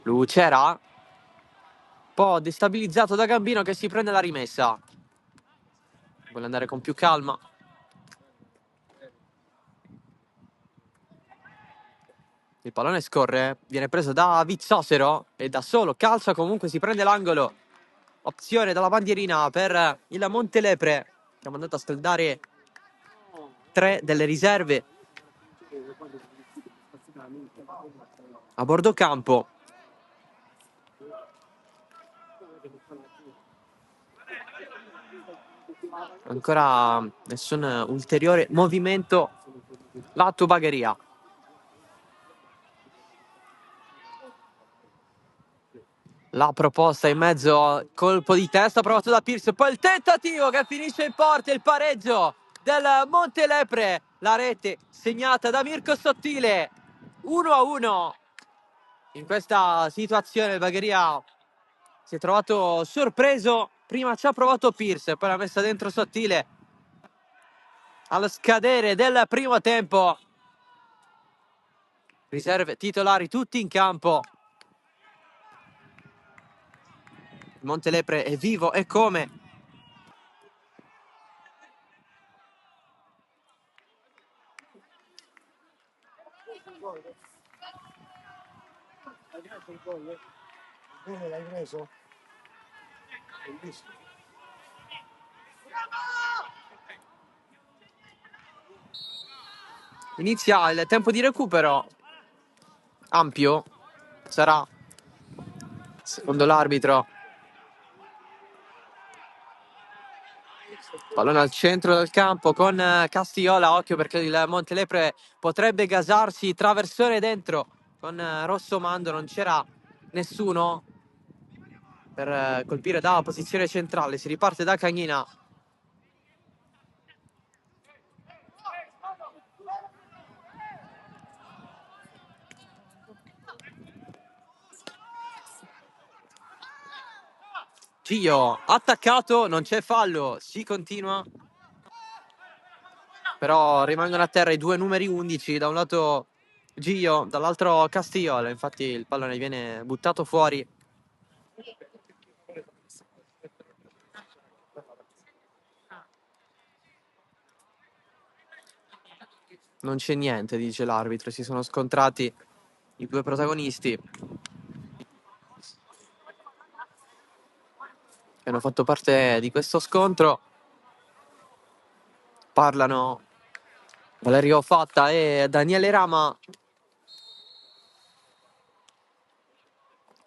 Lucera, un po' destabilizzato da Gambino che si prende la rimessa. Vuole andare con più calma. Il pallone scorre, viene preso da Vizzosero e da solo calcia, comunque si prende l'angolo. Opzione dalla bandierina per il Montelepre, che ha mandato a scaldare 3 delle riserve a bordo campo. Ancora nessun ulteriore movimento lato Bagheria. La proposta in mezzo, colpo di testa provato da Pierce, poi il tentativo che finisce in porta, il pareggio del Montelepre, la rete segnata da Mirko Sottile, 1-1. In questa situazione il Bagheria si è trovato sorpreso, prima ci ha provato Pierce, poi l'ha messa dentro Sottile allo scadere del primo tempo. Riserve titolari tutti in campo. Il Montelepre è vivo e come. Come l'hai preso? Inizia il tempo di recupero ampio, sarà secondo l'arbitro. Pallone al centro del campo con Castiola, occhio perché il Montelepre potrebbe gasarsi, traversone dentro con Rossomando, non c'era nessuno per colpire dalla posizione centrale, si riparte da Cagnina. Gio attaccato, non c'è fallo, si continua. Però rimangono a terra i due numeri 11, da un lato Gio, dall'altro Castiola, infatti il pallone viene buttato fuori. Non c'è niente, dice l'arbitro, si sono scontrati i due protagonisti che hanno fatto parte di questo scontro. Parlano Valerio Fatta e Daniele Rama.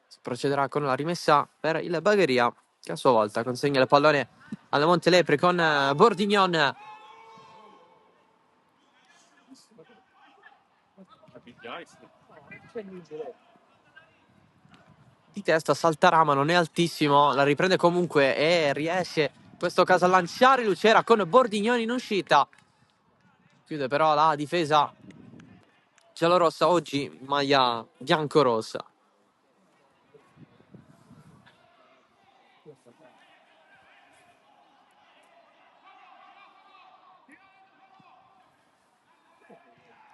Si procederà con la rimessa per il Bagheria, che a sua volta consegna il pallone al Montelepre con Bordignon. Di testa salta Rama, non è altissimo, la riprende comunque e riesce in questo caso a lanciare Lucera con Bordignon in uscita. Chiude però la difesa giallorossa, oggi maglia bianco-rossa.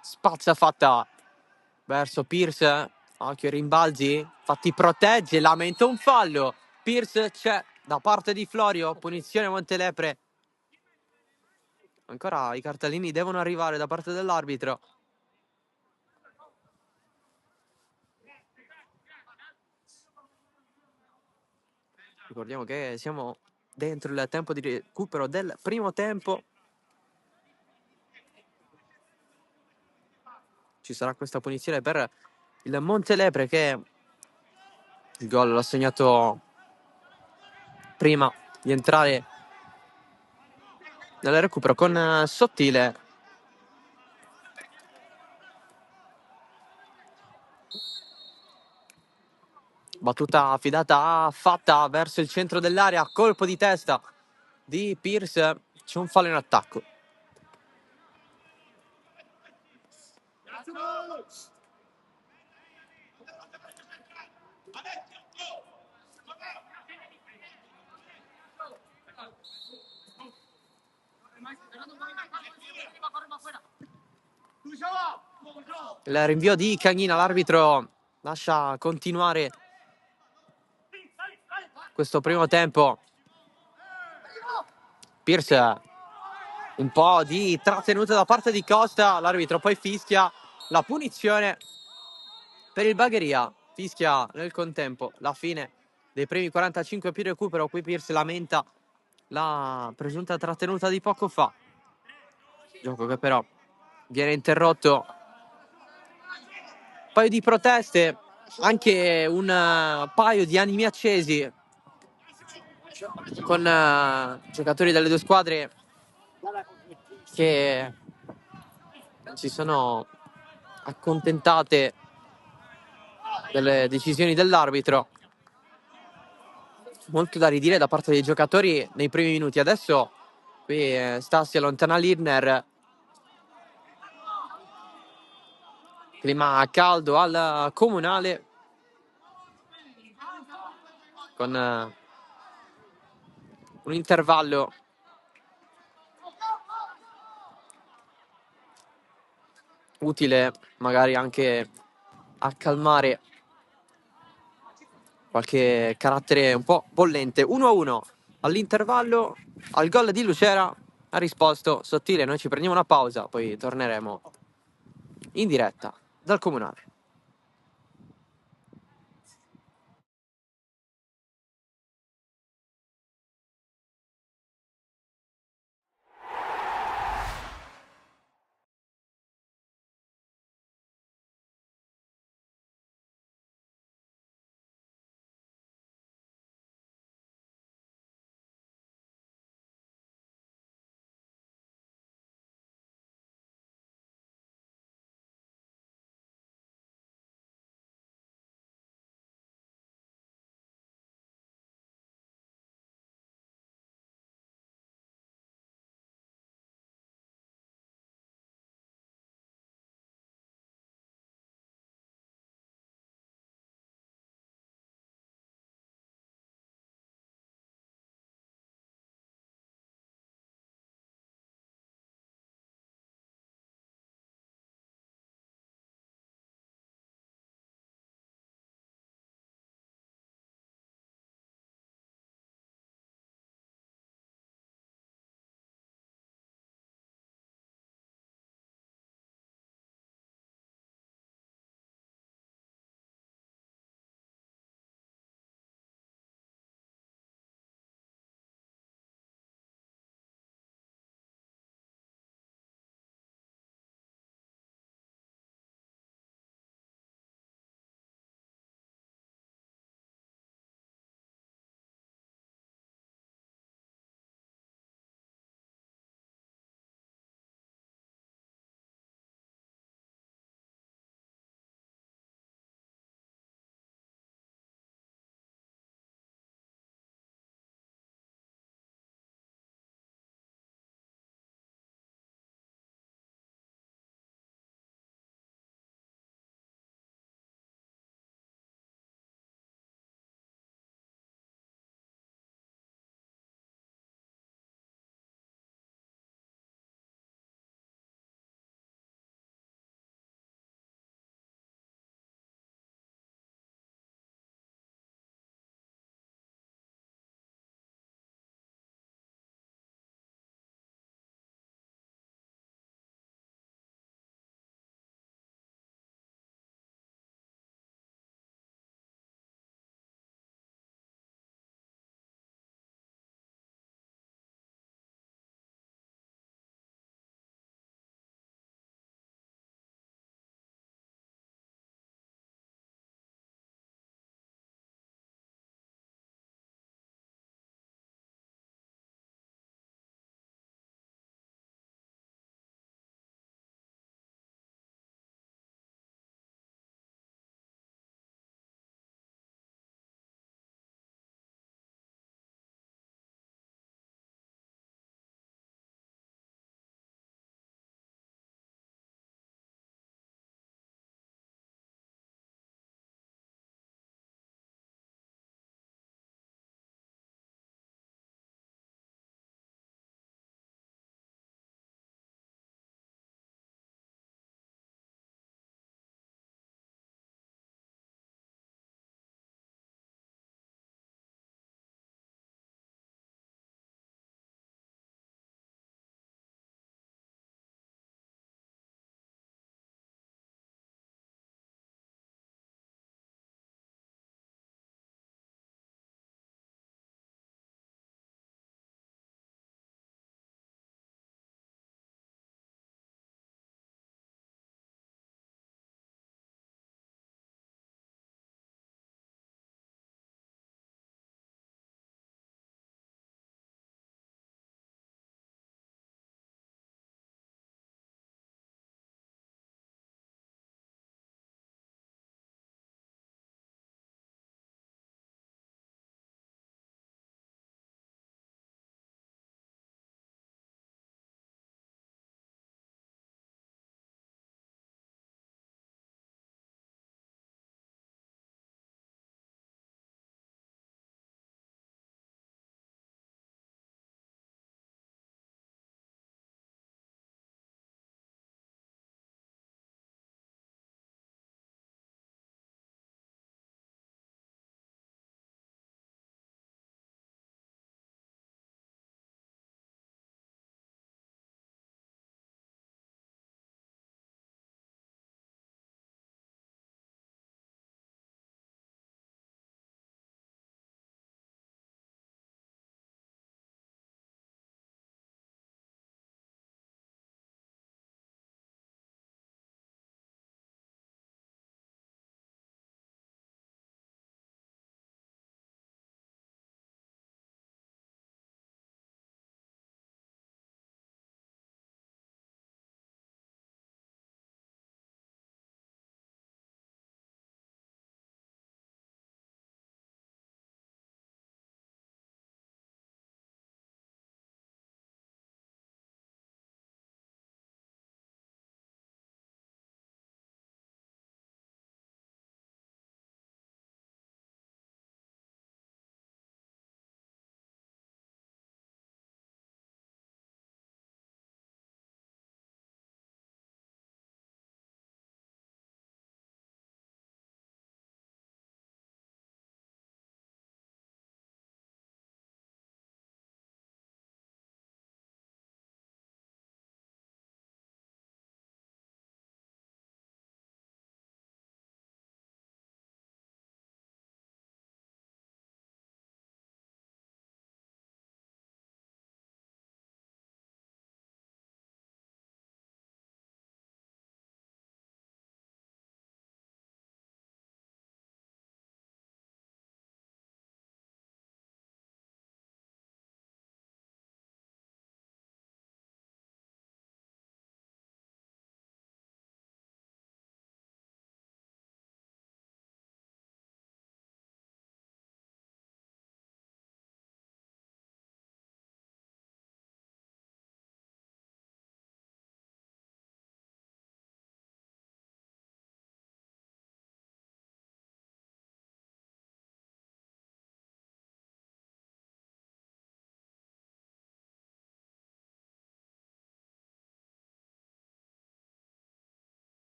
Spazia Fatta verso Pierce, occhio ai rimbalzi, infatti protegge, lamenta un fallo. Pierce c'è da parte di Florio, punizione Montelepre. Ancora i cartellini devono arrivare da parte dell'arbitro. Ricordiamo che siamo dentro il tempo di recupero del primo tempo. Ci sarà questa punizione per il Montelepre che il gol l'ha segnato prima di entrare nel recupero con Sottile. battuta affidata fatta verso il centro dell'area, colpo di testa di Pierce, c'è un fallo in attacco. Il rinvio di Cagnina, l'arbitro lascia continuare questo primo tempo. Pierce, un po' di trattenuta da parte di Costa, l'arbitro poi fischia la punizione per il Bagheria, fischia nel contempo la fine dei primi 45 più recupero. Qui Pierce lamenta la presunta trattenuta di poco fa, gioco che però viene interrotto. Un paio di proteste, anche un paio di animi accesi con giocatori delle due squadre che si sono accontentate delle decisioni dell'arbitro. Molto da ridire da parte dei giocatori nei primi minuti. Adesso qui Stassi allontana Lirner, clima caldo al Comunale con un intervallo utile magari anche a calmare qualche carattere un po' bollente. 1-1 all'intervallo, al gol di Lucera ha risposto Sottile. Noi ci prendiamo una pausa, poi torneremo in diretta dal Comunale.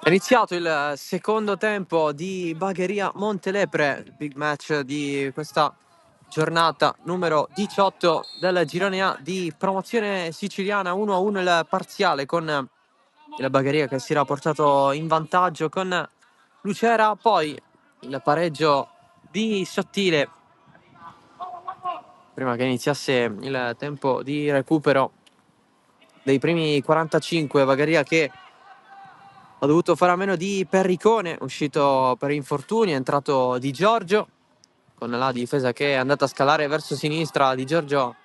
È iniziato il secondo tempo di Bagheria Montelepre, il big match di questa giornata numero 18 del girone A di promozione siciliana. 1-1 il parziale, con il Bagheria che si era portato in vantaggio con Lucera, poi il pareggio di Sottile prima che iniziasse il tempo di recupero dei primi 45. Bagheria che ha dovuto fare a meno di Perricone, uscito per infortuni, è entrato Di Giorgio, con la difesa che è andata a scalare verso sinistra. Di Giorgio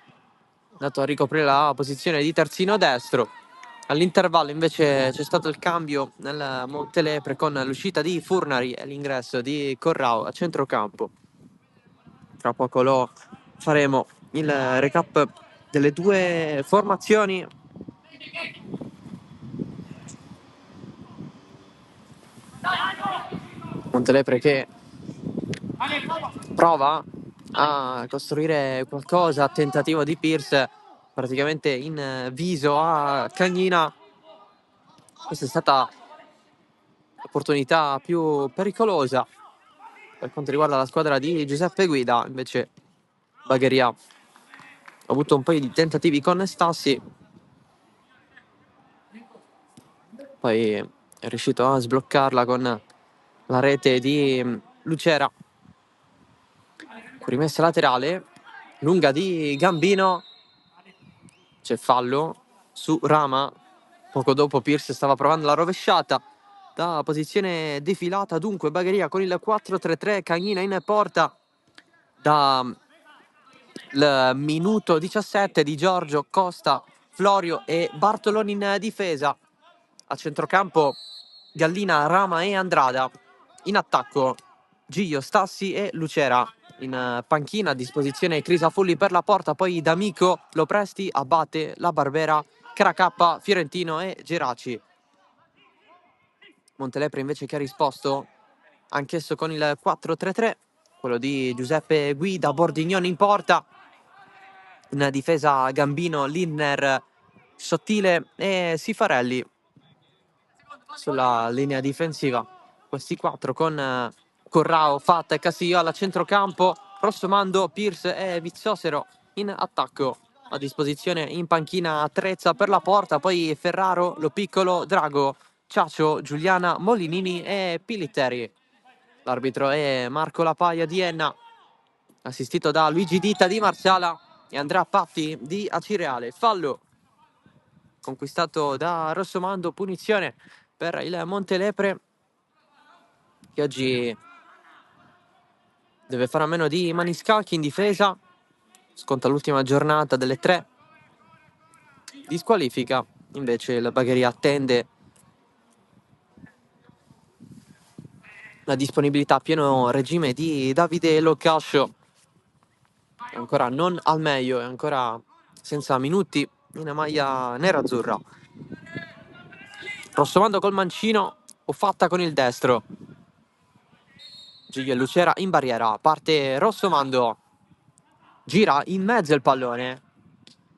è andato a ricoprire la posizione di terzino destro. All'intervallo invece c'è stato il cambio nel Montelepre con l'uscita di Furnari e l'ingresso di Corrao a centrocampo. Tra poco lo faremo il recap delle due formazioni. Montelepre che prova a costruire qualcosa, tentativo di Pierce praticamente in viso a Cagnina. Questa è stata l'opportunità più pericolosa per quanto riguarda la squadra di Giuseppe Guida. Invece Bagheria ha avuto un paio di tentativi con Stassi, poi è riuscito a sbloccarla con la rete di Lucera. Rimessa laterale lunga di Gambino, c'è fallo su Rama. Poco dopo Pierce stava provando la rovesciata da posizione defilata, dunque Bagheria con il 4-3-3, Cagnina in porta da il minuto 17, Di Giorgio, Costa, Florio e Bartoloni in difesa. A centrocampo Gallina, Rama e Andrada. In attacco Gio, Stassi e Lucera. In panchina a disposizione Crisafulli per la porta, poi D'Amico, Lopresti, Abate, La Barbera, Caracappa, Fiorentino e Geraci. Montelepre invece che ha risposto anch'esso con il 4-3-3, quello di Giuseppe Guida, Bordignoni in porta. In difesa Gambino, Linner, Sottile e Sifarelli sulla linea difensiva. Questi quattro con Corrao, Fatta e Casillo alla centrocampo, Rossomando, Pierce e Vizzosero in attacco. A disposizione in panchina Trezza per la porta, poi Ferraro, Lo Piccolo, Drago, Ciacio, Giuliana, Molinini e Pilitteri. L'arbitro è Marco Lapaia di Enna, assistito da Luigi Dita di Marsala e Andrea Patti di Acireale. Fallo conquistato da Rossomando, punizione per il Montelepre, che oggi deve fare a meno di Maniscalchi in difesa, sconta l'ultima giornata delle 3 di squalifica. Invece il Bagheria attende la disponibilità a pieno regime di Davide Locascio, ancora non al meglio, è ancora senza minuti in maglia nerazzurra. Rossomando col mancino o Fatta con il destro. Giglio e Lucera in barriera, parte Rossomando, gira in mezzo il pallone,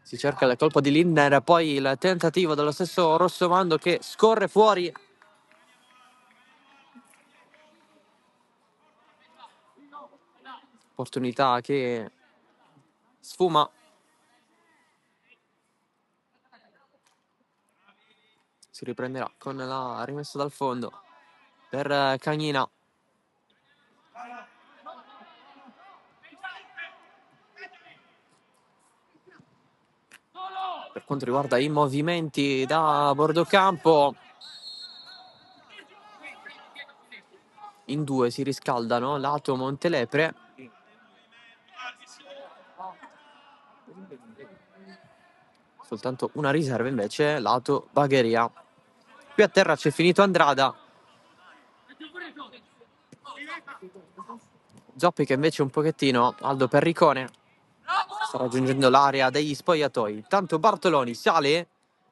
si cerca il colpo di Lindner, poi il tentativo dello stesso Rossomando che scorre fuori. Opportunità che sfuma. Si riprenderà con la rimessa dal fondo per Cagnina. Per quanto riguarda i movimenti da bordo campo, in due si riscaldano lato Montelepre. Soltanto una riserva invece lato Bagheria. Qui a terra c'è finito Andrada. Zoppi che invece un pochettino, Aldo Perricone sta raggiungendo l'area degli spogliatoi. Tanto Bartoloni sale,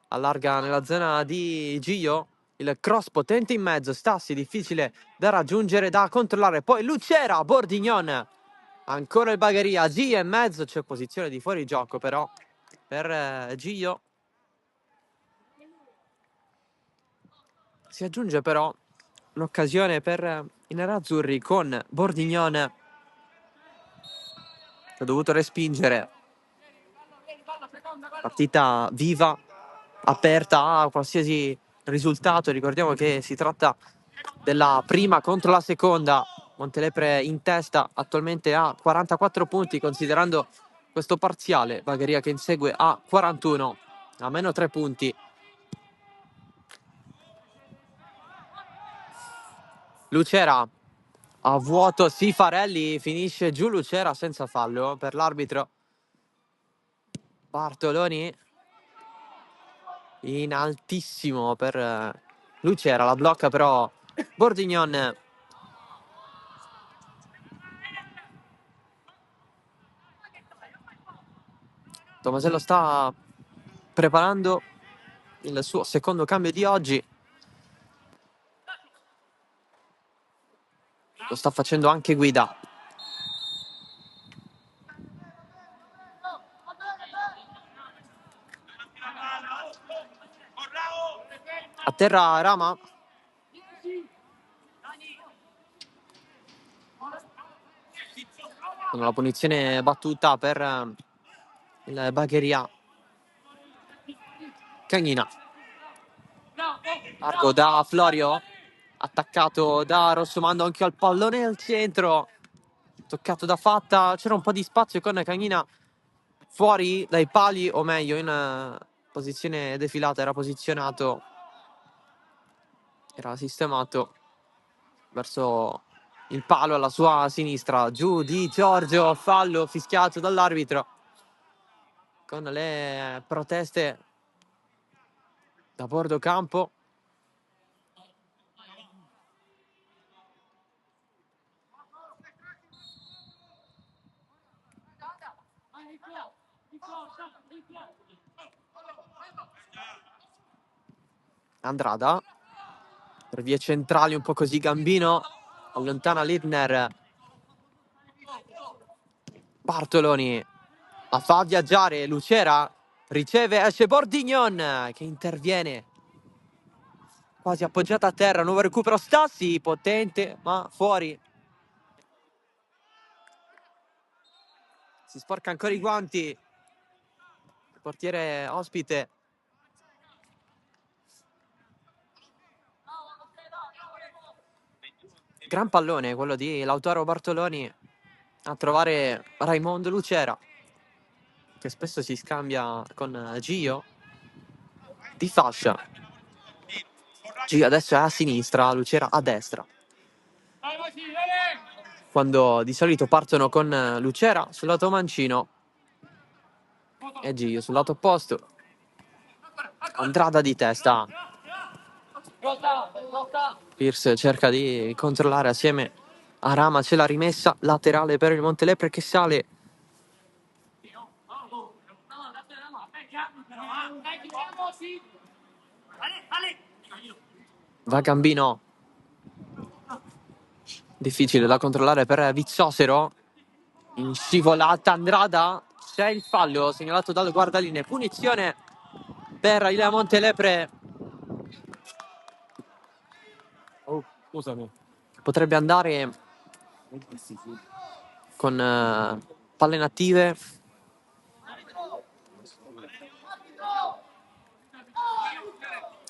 allarga nella zona di Gio, il cross potente in mezzo, Stassi difficile da raggiungere, da controllare, poi Lucera, Bordignon, ancora il Bagheria, Gio in mezzo, c'è posizione di fuori gioco però per Gio. Si aggiunge però un'occasione per i nerazzurri con Bordignon che ha dovuto respingere. Partita viva, aperta a qualsiasi risultato. Ricordiamo che si tratta della prima contro la seconda. Montelepre in testa attualmente a 44 punti considerando questo parziale. Bagheria che insegue a 41, a meno 3 punti. Lucera a vuoto, Sifarelli finisce giù Lucera senza fallo per l'arbitro. Bartoloni in altissimo per Lucera, la blocca però Bordignon. Tomasello sta preparando il suo secondo cambio di oggi. Lo sta facendo anche Guida. A terra Rama. Con la punizione battuta per il Bagheria. Cagnina. Largo da Florio. Attaccato da Rossomando anche al pallone al centro. Toccato da Fatta. C'era un po' di spazio con Cagnina fuori dai pali, o meglio in posizione defilata. Era posizionato, era sistemato verso il palo alla sua sinistra. Giù di Giorgio, fallo fischiato dall'arbitro con le proteste da bordo campo. Andrada per vie centrali, un po' così Gambino allontana Littner. Bartoloni la fa viaggiare, Lucera riceve, esce Bordignon che interviene quasi appoggiata a terra. Nuovo recupero Stassi, potente ma fuori. Si sporca ancora i guanti il portiere ospite. Gran pallone quello di Lautaro Bartoloni a trovare Raimondo Lucera, che spesso si scambia con Gio di fascia. Gio adesso è a sinistra, Lucera a destra. Quando di solito partono con Lucera sul lato mancino e Gio sul lato opposto. Andrada di testa. Pierce cerca di controllare assieme a Rama, c'è la rimessa laterale per il Montelepre che sale. Va Gambino. Difficile da controllare per Vizzosero. In scivolata Andrada. C'è il fallo segnalato dal guardaline. Punizione per il Montelepre. Oh, scusami. Potrebbe andare con palle inattive.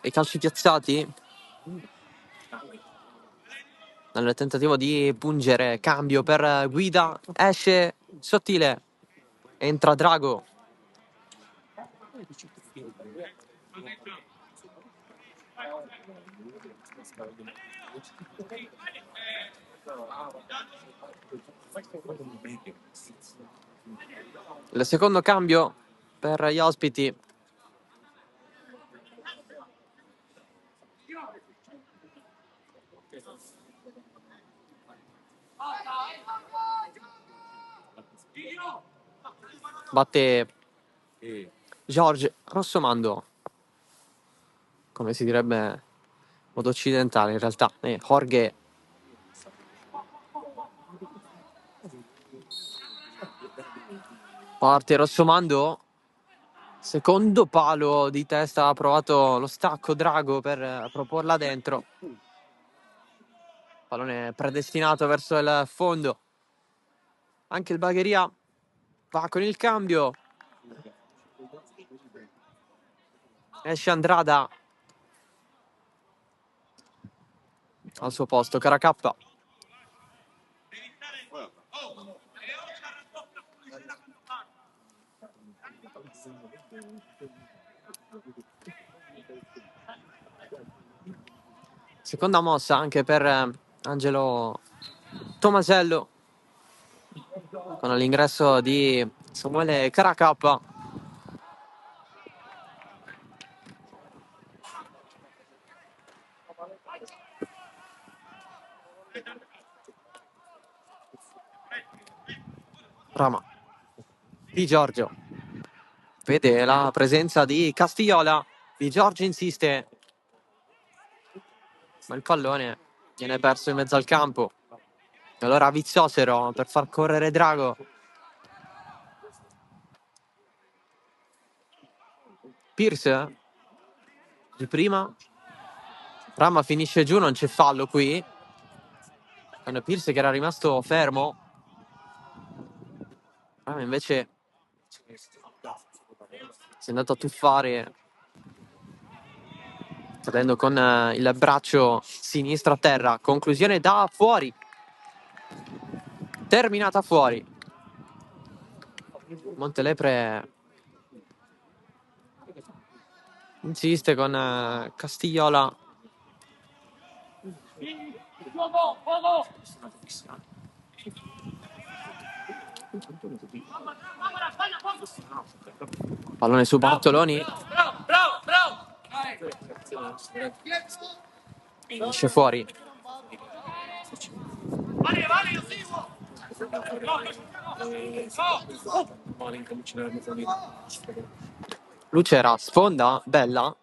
E calci piazzati nel tentativo di pungere. Cambio per Guida, esce Sottile, entra Drago. Il secondo cambio per gli ospiti. Batte George Rossomando, come si direbbe in modo occidentale in realtà. Jorge. Parte Rossomando. Secondo palo di testa, ha provato lo stacco Drago per proporla dentro. Pallone predestinato verso il fondo. Anche il Bagheria va con il cambio. Esce Andrada al suo posto, Caracappa. Seconda mossa anche per Angelo Tomasello, con l'ingresso di Samuele Caracappa. Rama Di Giorgio vede la presenza di Castigliola. Di Giorgio insiste, ma il pallone viene perso in mezzo al campo. E allora Viziosero per far correre Drago. Pierce di prima. Rama finisce giù, non c'è fallo qui. Con Pierce che era rimasto fermo. Rama invece si è andato a tuffare, cadendo con il braccio sinistro a terra. Conclusione da fuori. Terminata fuori. Montelepre insiste con Castigliola. Pallone su Bartoloni. Esce fuori. Lucera sfonda, bella.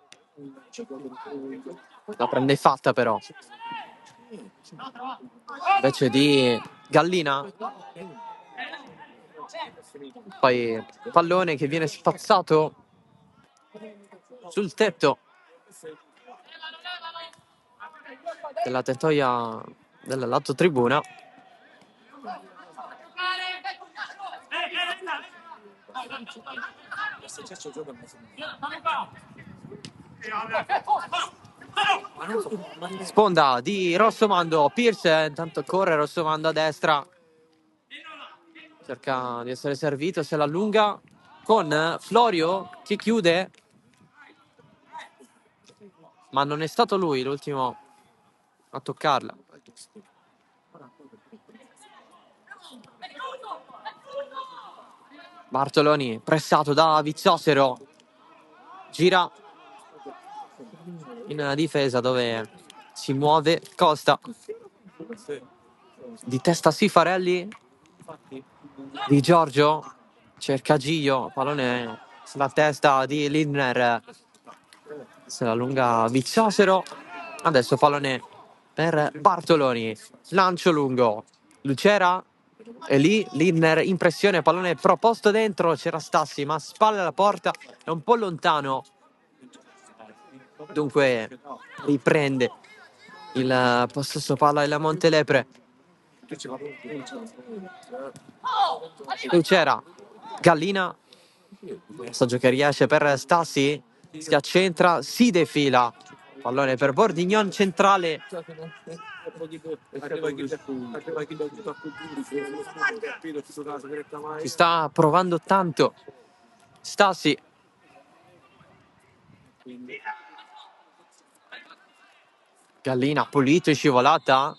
La prende fatta però. Invece di Gallina. Poi pallone che viene spazzato sul tetto della tettoia del lato tribuna. Sponda di Rossomando. Pierce intanto corre Rossomando a destra. Cerca di essere servito, se l'allunga con Florio che chiude. Ma non è stato lui l'ultimo a toccarla. Bartoloni pressato da Viziosero. Gira in difesa dove si muove Costa. Di testa Sifarelli. Di Giorgio cerca Gio, pallone sulla testa di Lindner, se la lunga Viziosero. Adesso pallone per Bartoloni, lancio lungo, Lucera è lì, Lindner in pressione, pallone proposto dentro, c'era Stassi ma spalle alla porta, è un po' lontano, dunque riprende il possesso palla della Montelepre. Lucera, Gallina, passaggio che riesce per Stassi, si accentra, si defila, pallone per Bordignon centrale. Si sta provando tanto Stassi. Gallina pulito in scivolata.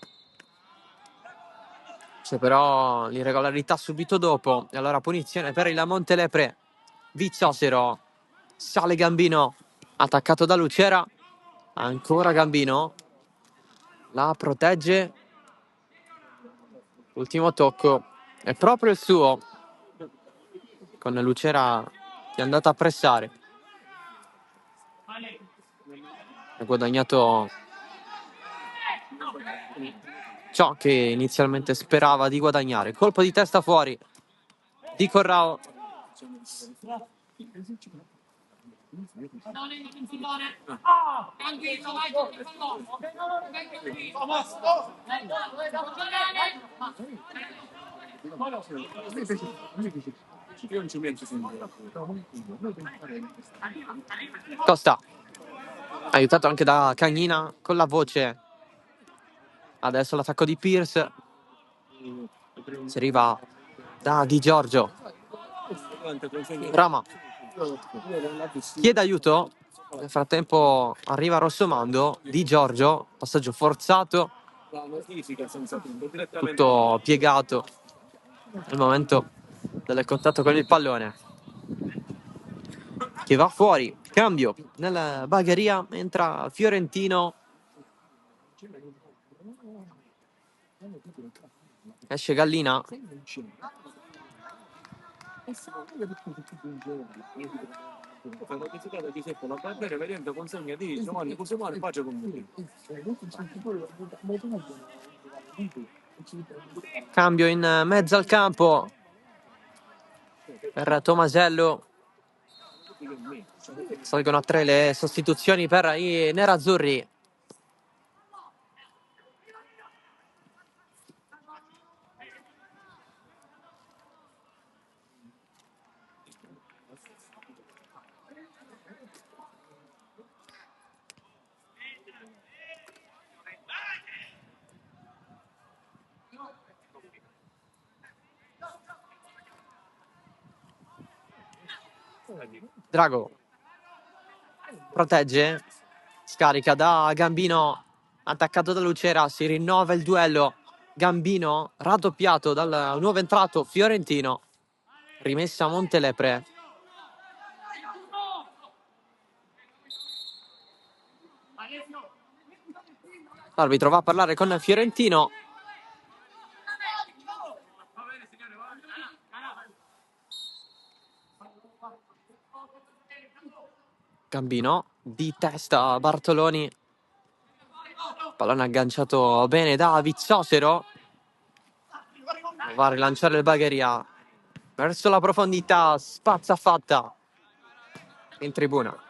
C'è però l'irregolarità subito dopo. E allora punizione per il Montelepre. Viziosero. Sale Gambino. Attaccato da Lucera. Ancora Gambino. La protegge. Ultimo tocco. È proprio il suo. Con Lucera che è andata a pressare. Ha guadagnato ciò che inizialmente sperava di guadagnare. Colpo di testa fuori di Corrao. Pallone in pallone. Ah! Tranquillo, vai con il pallone. Venga qui. Io non ci penso sempre. Costa, aiutato anche da Cagnina con la voce. Adesso l'attacco di Pierce. Si arriva da Di Giorgio. Rama chiede aiuto. Nel frattempo arriva Rossomando. Di Giorgio, passaggio forzato, tutto piegato nel momento del contatto con il pallone, che va fuori. Cambio nella Bagheria, entra Fiorentino, esce Gallina. Cambio in mezzo al campo per Tomasello. Salgono a 3 le sostituzioni per i nerazzurri. Drago protegge, scarica da Gambino, attaccato da Lucera, si rinnova il duello. Gambino raddoppiato dal nuovo entrato Fiorentino, rimessa a Montelepre. L'arbitro va a parlare con Fiorentino. Gambino di testa Bartoloni, pallone agganciato bene da Vizzosero, va a rilanciare il Bagheria verso la profondità, spazza fatta in tribuna.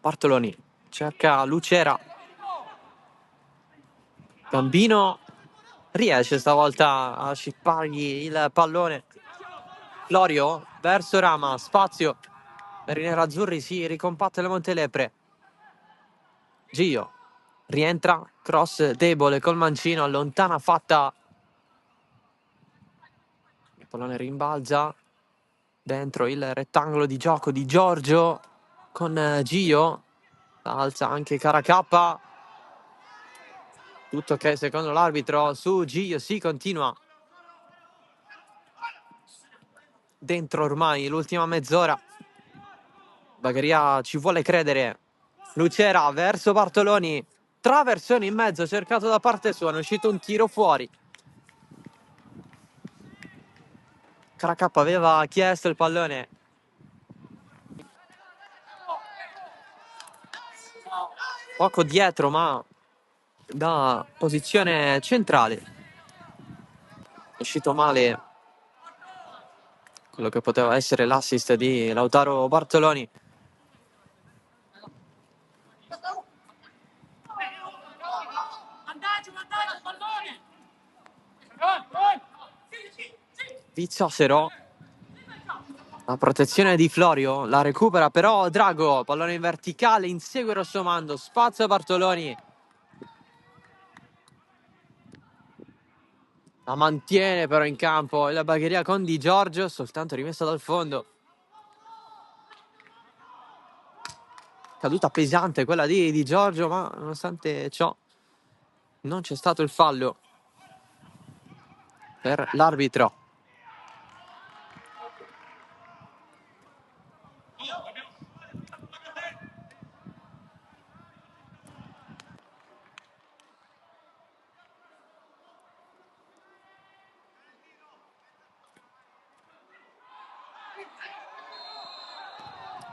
Bartoloni cerca Lucera. Gambino riesce stavolta a scippargli il pallone. Florio verso Rama, spazio per i nerazzurri, si ricompatta le Montelepre. Gio rientra, cross debole col mancino, allontana fatta. Il pallone rimbalza dentro il rettangolo di gioco di Giorgio con Gio. Alza anche Caracappa. Tutto ok secondo l'arbitro. Su Gio si continua. Dentro ormai l'ultima mezz'ora. Bagheria ci vuole credere. Lucera verso Bartoloni. Traversone in mezzo cercato da parte sua. È uscito un tiro fuori. Caracappa aveva chiesto il pallone. Poco dietro, ma da posizione centrale. È uscito male quello che poteva essere l'assist di Lautaro Bartoloni. Vizzosero. La protezione di Florio, la recupera però Drago, pallone in verticale, insegue Rossomando, spazio Bartoloni. La mantiene però in campo la Bagheria con Di Giorgio, soltanto rimessa dal fondo. Caduta pesante quella di Giorgio, ma nonostante ciò non c'è stato il fallo per l'arbitro.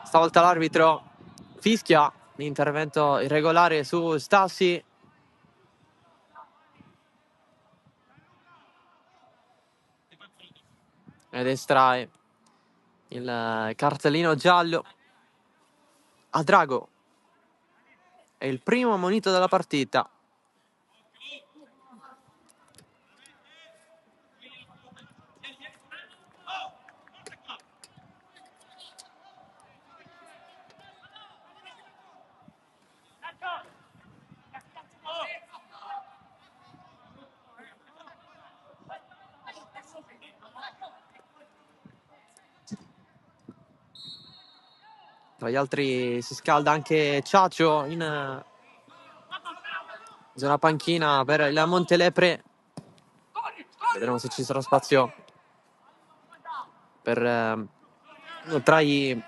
Stavolta l'arbitro fischia l'intervento irregolare su Stassi. Ed estrae il cartellino giallo a Drago. È il primo ammonito della partita. Tra gli altri si scalda anche Ciacio in zona panchina per il Montelepre. Vedremo se ci sarà spazio per uno tra i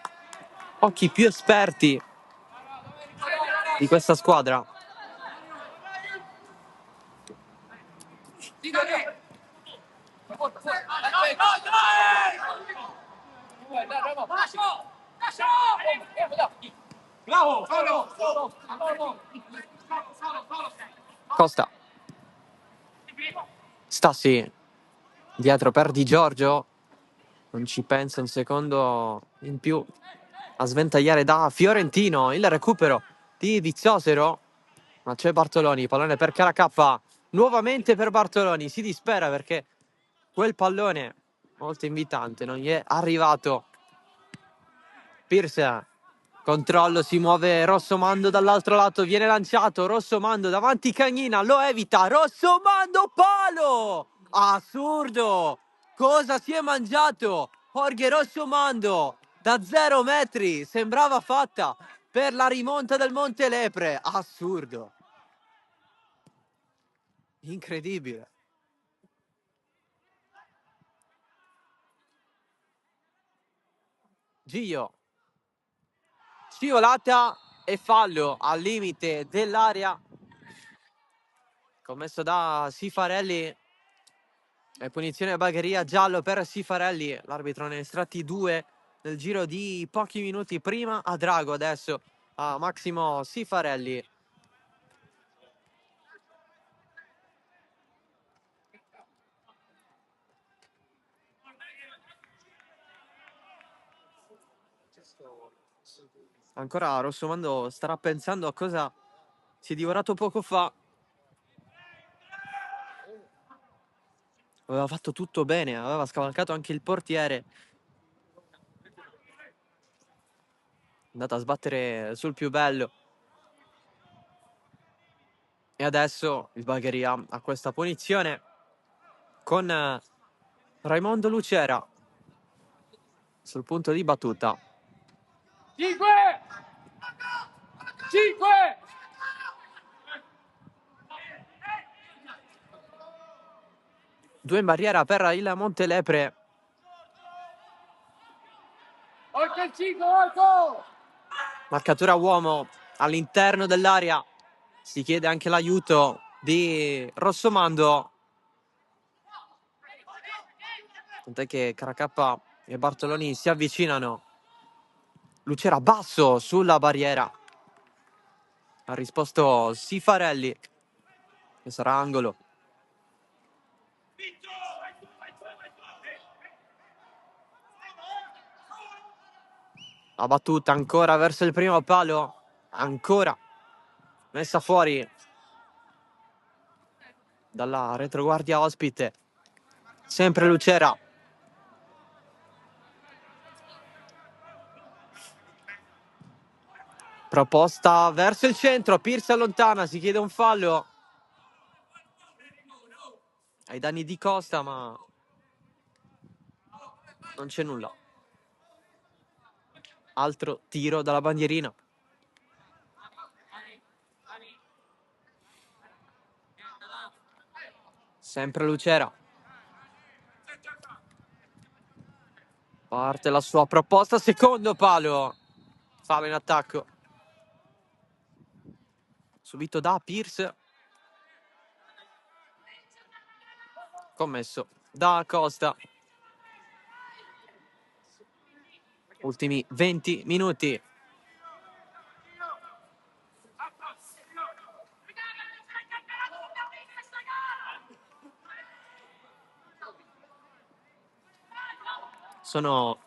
occhi più esperti di questa squadra. Costa. Stassi dietro per Di Giorgio. Non ci pensa un secondo in più a sventagliare da Fiorentino. Il recupero di Vizzosero. Ma c'è Bartoloni, pallone per Caracappa. Nuovamente per Bartoloni. Si dispera perché quel pallone molto invitante non gli è arrivato. Pierce. Controllo, si muove Rossomando dall'altro lato, viene lanciato, Rossomando davanti Cagnina, lo evita, Rossomando, palo! Assurdo! Cosa si è mangiato? Jorge Rossomando da 0 metri, sembrava fatta per la rimonta del Montelepre, assurdo. Incredibile. Gio. Scivolata e fallo al limite dell'area commesso da Sifarelli. E punizione Bagheria, giallo per Sifarelli. L'arbitro ne ha estratti 2 nel giro di pochi minuti. Prima a Drago, adesso a Massimo Sifarelli. Ancora Rossomando starà pensando a cosa si è divorato poco fa. Aveva fatto tutto bene, aveva scavalcato anche il portiere. È andata a sbattere sul più bello. E adesso il Bagheria ha questa punizione con Raimondo Lucera sul punto di battuta. 5! 5! Due in barriera per il Montelepre. Oltre il 5, Olco! Marcatura uomo all'interno dell'area. Si chiede anche l'aiuto di Rossomando. Tant'è che Caracappa e Bartoloni si avvicinano. Lucera basso sulla barriera. Ha risposto Sifarelli. Che sarà angolo. La battuta ancora verso il primo palo. Ancora messa fuori dalla retroguardia ospite. Sempre Lucera. Proposta verso il centro. Pierce allontana. Si chiede un fallo ai danni di Costa, ma non c'è nulla. Altro tiro dalla bandierina. Sempre Lucera. Parte la sua proposta, secondo palo. Fallo in attacco. Subito da Pierce. Commesso da Costa. ultimi 20 minuti. Sono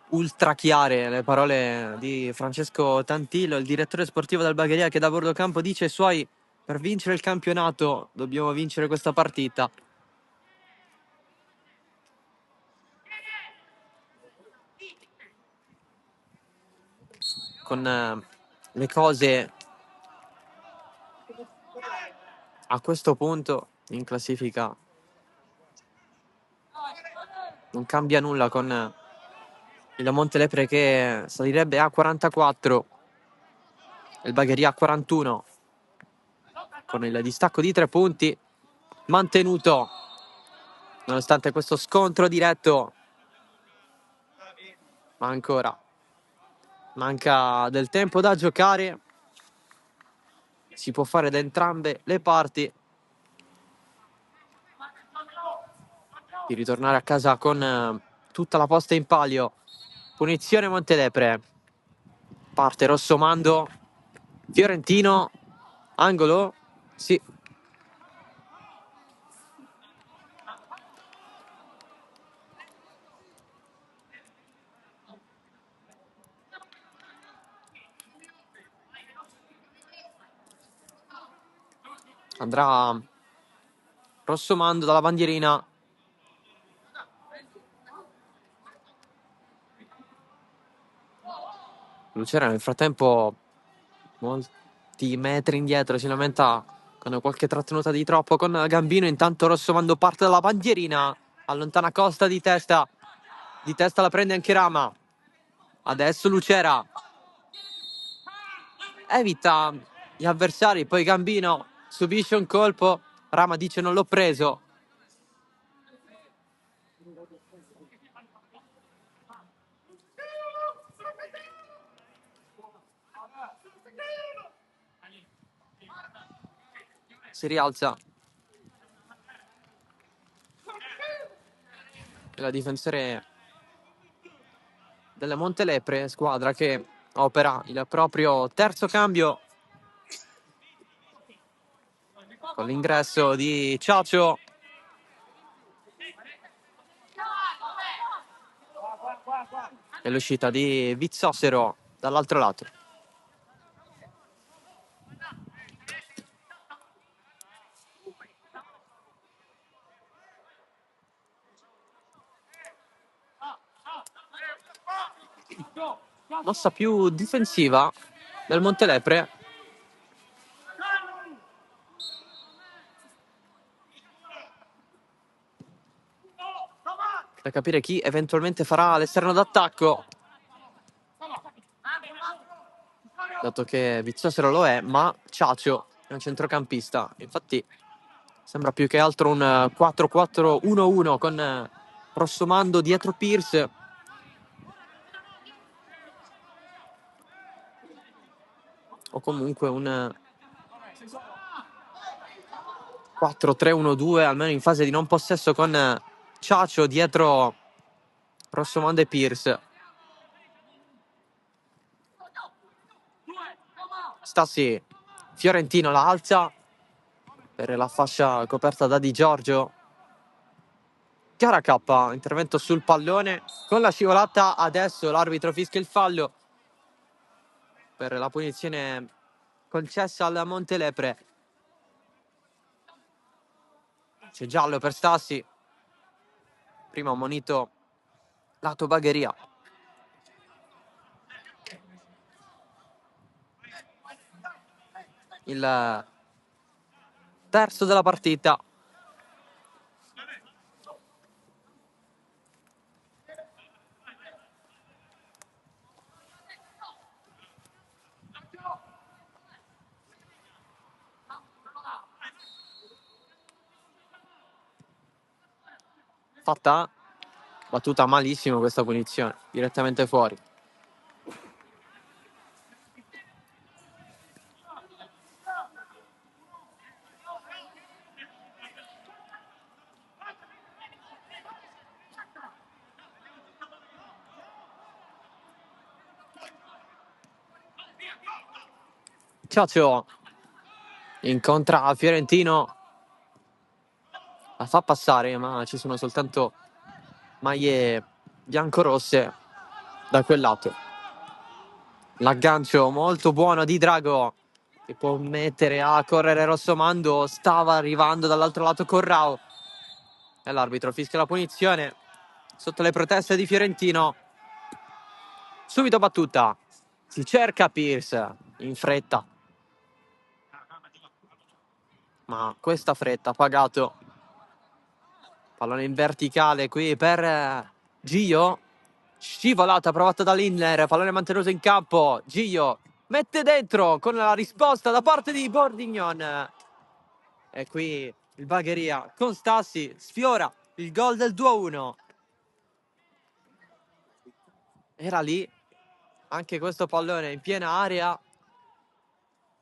ultra chiare le parole di Francesco Tantillo, il direttore sportivo del Bagheria, che da bordo campo dice ai suoi: per vincere il campionato dobbiamo vincere questa partita. Con le cose a questo punto in classifica non cambia nulla, con il Montelepre che salirebbe a 44 e il Bagheria a 41, con il distacco di 3 punti mantenuto nonostante questo scontro diretto. Ma ancora manca del tempo da giocare, si può fare da entrambe le parti di ritornare a casa con tutta la posta in palio. Punizione Montelepre, parte Rossomando, Fiorentino, angolo, sì. Andrà Rossomando dalla bandierina. Lucera nel frattempo molti metri indietro, si lamenta con qualche trattenuta di troppo con Gambino. Intanto Rossomando parte dalla bandierina, allontana Costa di testa la prende anche Rama. Adesso Lucera evita gli avversari, poi Gambino subisce un colpo, Rama dice non l'ho preso. Si rialza la difensore delle Montelepre, squadra che opera il proprio terzo cambio con l'ingresso di Ciacio e l'uscita di Vizzosero dall'altro lato. Mossa più difensiva del Montelepre. Da capire chi eventualmente farà l'esterno d'attacco, dato che Vizzosero lo è, ma Ciacio è un centrocampista. Infatti sembra più che altro un 4-4-1-1 con Rossomando dietro Pierce. O comunque un 4-3-1-2, almeno in fase di non possesso, con Ciacio dietro Rossomando e Pierce. Stassi Fiorentino la alza per la fascia coperta da Di Giorgio. Chiara K, intervento sul pallone con la scivolata. Adesso l'arbitro fischia il fallo per la punizione concessa al Montelepre. C'è giallo per Stassi, prima ammonito lato Bagheria. Il terzo della partita. Fatta, battuta malissimo questa punizione, direttamente fuori. Ciaccio incontra Fiorentino, la fa passare, ma ci sono soltanto maglie biancorosse da quel lato. L'aggancio molto buono di Drago, che può mettere a correre Rossomando. Stava arrivando dall'altro lato Corrao e l'arbitro fischia la punizione sotto le proteste di Fiorentino. Subito battuta, si cerca Pierce in fretta, ma questa fretta ha pagato. Pallone in verticale qui per Gio, scivolata provata da Lindner, pallone mantenuto in campo. Gio mette dentro con la risposta da parte di Bordignon. E qui il Bagheria con Stassi sfiora il gol del 2-1. Era lì anche questo pallone in piena area.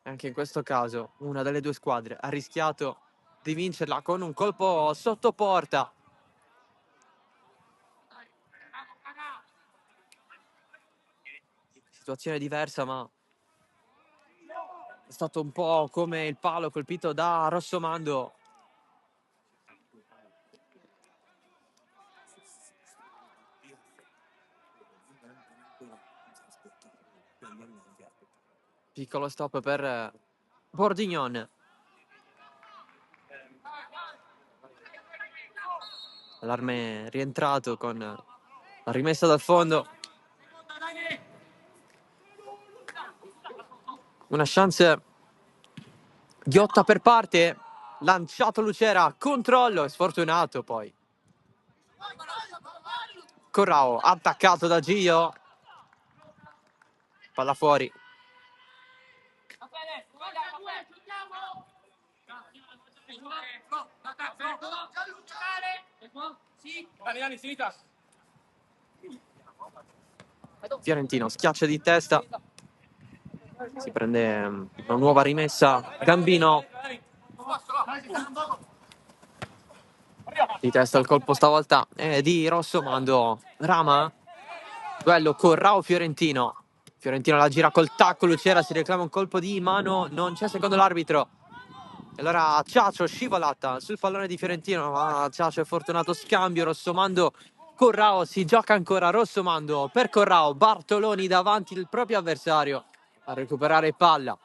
Anche in questo caso una delle due squadre ha rischiato di vincerla con un colpo sotto porta. Situazione diversa, ma è stato un po' come il palo colpito da Rossomando. Piccolo stop per Bordignon. Allarme rientrato con la rimessa dal fondo. Una chance ghiotta per parte. Lanciato Lucera, controllo, sfortunato poi. Corrao, attaccato da Gio. Palla fuori. Fiorentino schiaccia di testa. Si prende una nuova rimessa. Gambino. Di testa il colpo stavolta è di Rossomando. Rama. Duello Corrao-Fiorentino. Fiorentino la gira col tacco. Lucera si reclama un colpo di mano. Non c'è secondo l'arbitro. E allora Ciaccio scivolata sul pallone di Fiorentino. Ma Ciaccio è fortunato. Scambio. Rossomando. Corrao si gioca ancora. Rossomando per Corrao. Bartoloni davanti il proprio avversario a recuperare palla.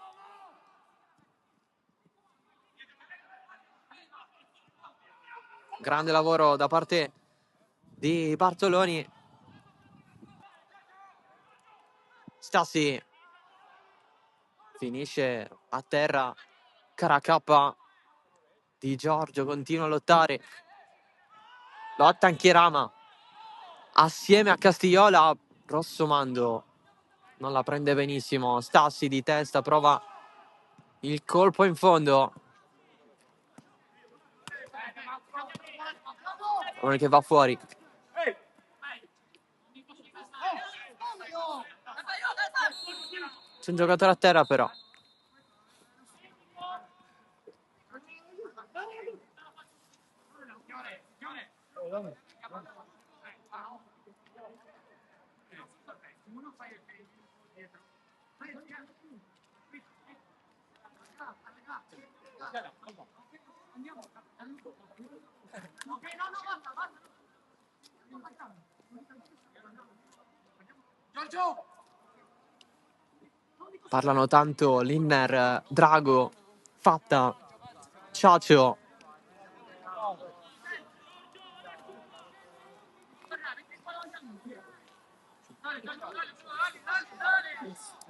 Grande lavoro da parte di Bartoloni. Stassi finisce a terra. Caracappa di Giorgio continua a lottare. Lotta anche Rama assieme a Castigliola. Rossomando non la prende benissimo. Stassi di testa prova il colpo in fondo. Pallone che va fuori. C'è un giocatore a terra però. Parlano tanto Linner, Drago, Fatta, Ciaccio.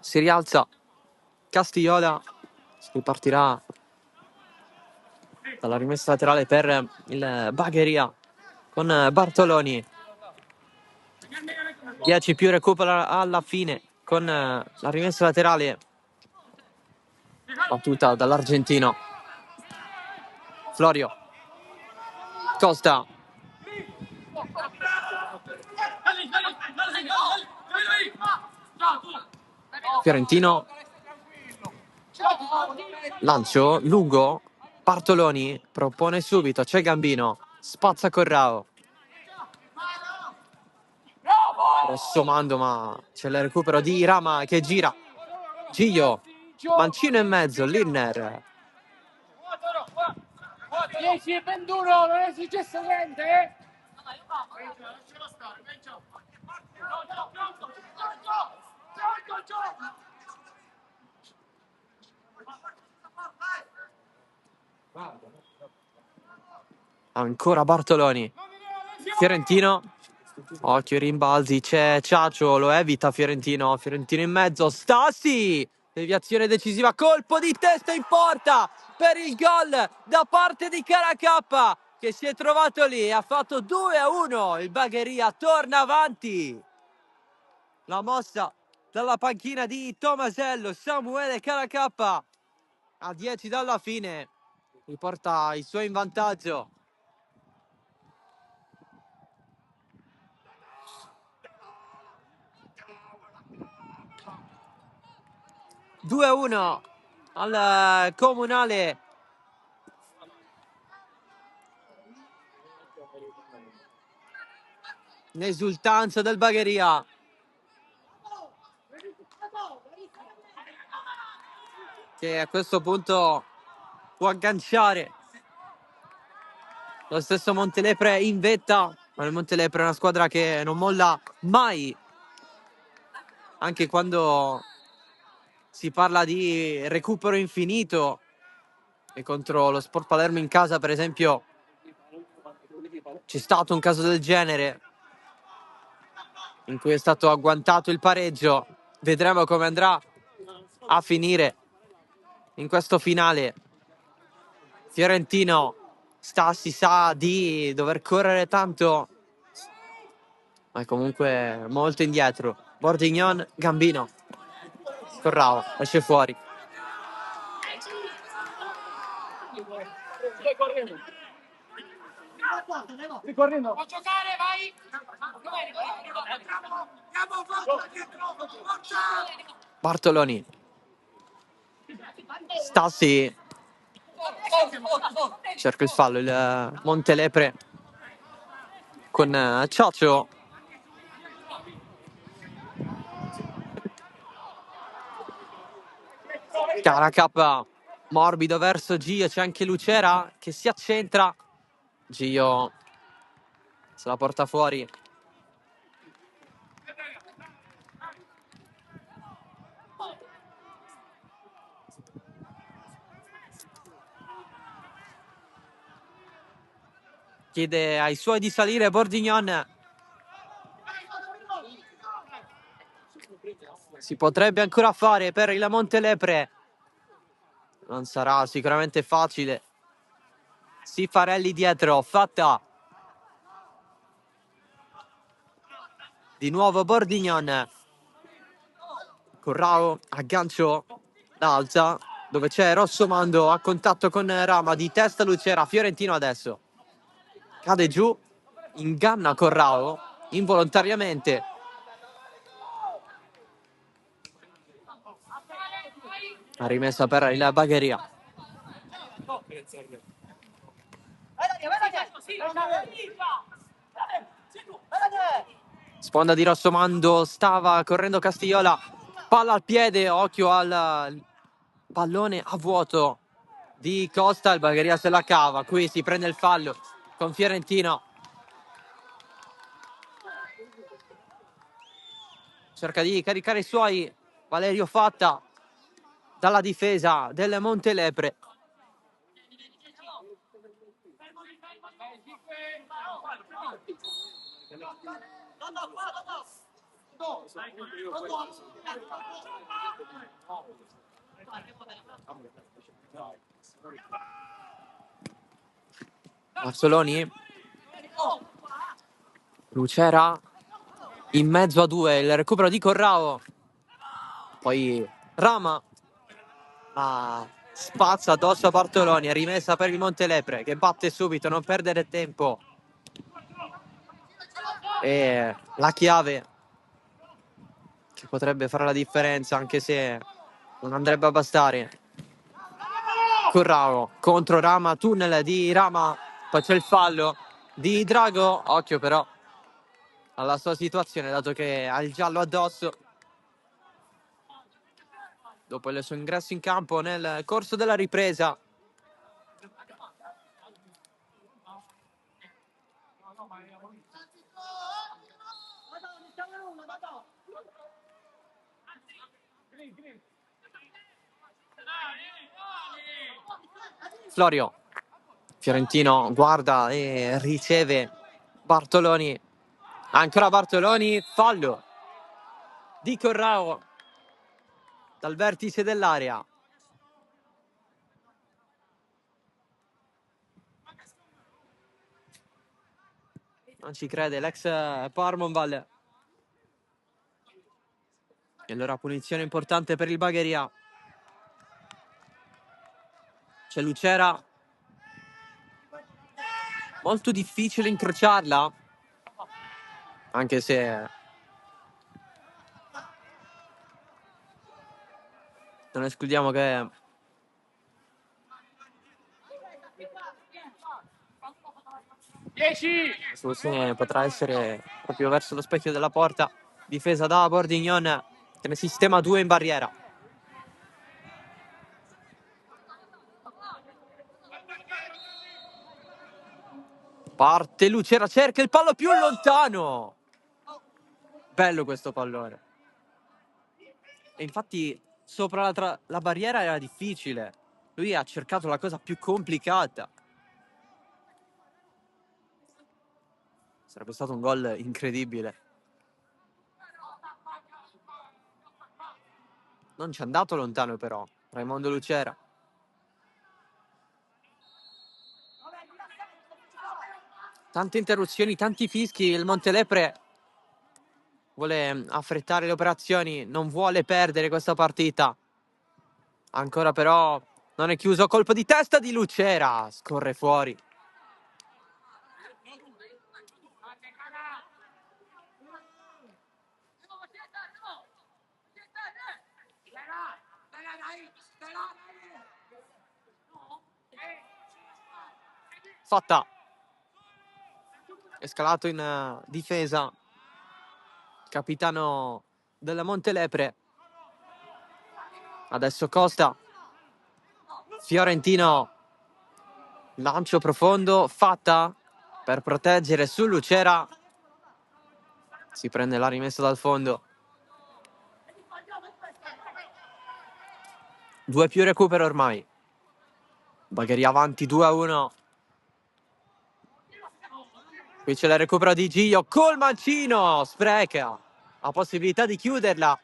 Si rialza Castigliola, si ripartirà dalla rimessa laterale per il Bagheria con Bartoloni. 10 più recupera alla fine con la rimessa laterale battuta dall'argentino. Florio Costa. Fiorentino. Lancio lungo. Bartoloni propone subito. C'è Gambino. Spazza Corrao. Rossomando, ma c'è il recupero di Rama che gira. Gio. Mancino in mezzo, Linner. 10 e 21, non è successo niente, eh? Ancora Bartoloni. Fiorentino. Occhio ai rimbalzi, c'è Ciacio, lo evita Fiorentino. Fiorentino in mezzo, Stassi! Deviazione decisiva, colpo di testa in porta per il gol da parte di Caracappa, che si è trovato lì e ha fatto 2-1. Il Bagheria torna avanti. La mossa dalla panchina di Tomasello, Samuele Caracappa a 10 dalla fine riporta i suoi in vantaggio. (2-1) al Comunale. L'esultanza del Bagheria. Che a questo punto può agganciare lo stesso Montelepre in vetta, ma il Montelepre è una squadra che non molla mai, anche quando si parla di recupero infinito. E contro lo Sport Palermo in casa, per esempio, c'è stato un caso del genere in cui è stato agguantato il pareggio. Vedremo come andrà a finire in questo finale. Fiorentino si sa di dover correre tanto, ma è comunque molto indietro. Bordignon, Gambino, Corrao, esce fuori. Stai correndo. Può giocare, vai! Bartoloni. Stassi. Cerca il fallo, il Montelepre con Ciacio. Caracappa morbido verso Gio, c'è anche Lucera che si accentra. Gio se la porta fuori. Chiede ai suoi di salire Bordignon. Si potrebbe ancora fare per il Montelepre. Non sarà sicuramente facile. Sifarelli dietro, fatta. Di nuovo Bordignon. Corrao, aggancio, alza, dove c'è Rossomando a contatto con Rama, di testa Lucera, Fiorentino adesso. Cade giù, inganna Corrao, involontariamente. La rimessa per il Bagheria. Sponda di Rossomando, stava correndo Castigliola, palla al piede, occhio al pallone a vuoto di Costa, il Bagheria se la cava, qui si prende il fallo con Fiorentino. Cerca di caricare i suoi, Valerio Fatta dalla difesa del Montelepre. Bartoloni, Lucera in mezzo a due, il recupero di Corrao, poi Rama, ma spazza addosso a Bartoloni, è rimessa per il Montelepre che batte subito, non perdere tempo. E la chiave che potrebbe fare la differenza, anche se non andrebbe a bastare. Corrao contro Rama, tunnel di Rama, poi c'è il fallo di Drago, occhio però alla sua situazione dato che ha il giallo addosso. dopo il suo ingresso in campo nel corso della ripresa. Florio. Fiorentino guarda e riceve Bartoloni. Ancora Bartoloni, fallo di Corrao dal vertice dell'area. Non ci crede l'ex Parmonval. E allora punizione importante per il Bagheria. C'è Lucera. Molto difficile incrociarla. Anche se non escludiamo che la soluzione potrà essere proprio verso lo specchio della porta. Difesa da Bordignon, che ne sistema 2 in barriera. Parte Lucera, cerca il pallo più lontano. Bello questo pallone. E infatti sopra la barriera era difficile. Lui ha cercato la cosa più complicata. Sarebbe stato un gol incredibile. Non ci è andato lontano però Raimondo Lucera. Tante interruzioni, tanti fischi. Il Montelepre vuole affrettare le operazioni, non vuole perdere questa partita. Ancora però non è chiuso. Colpo di testa di Lucera. Scorre fuori. Fatta. È scalato in difesa. Capitano della Montelepre. Adesso Costa. Fiorentino. Lancio profondo. Fatta per proteggere su Lucera. Si prende la rimessa dal fondo. 2 più recupero ormai. Bagheria avanti 2-1. Qui c'è il recupero di Gio col mancino. Spreca. Ha possibilità di chiuderla.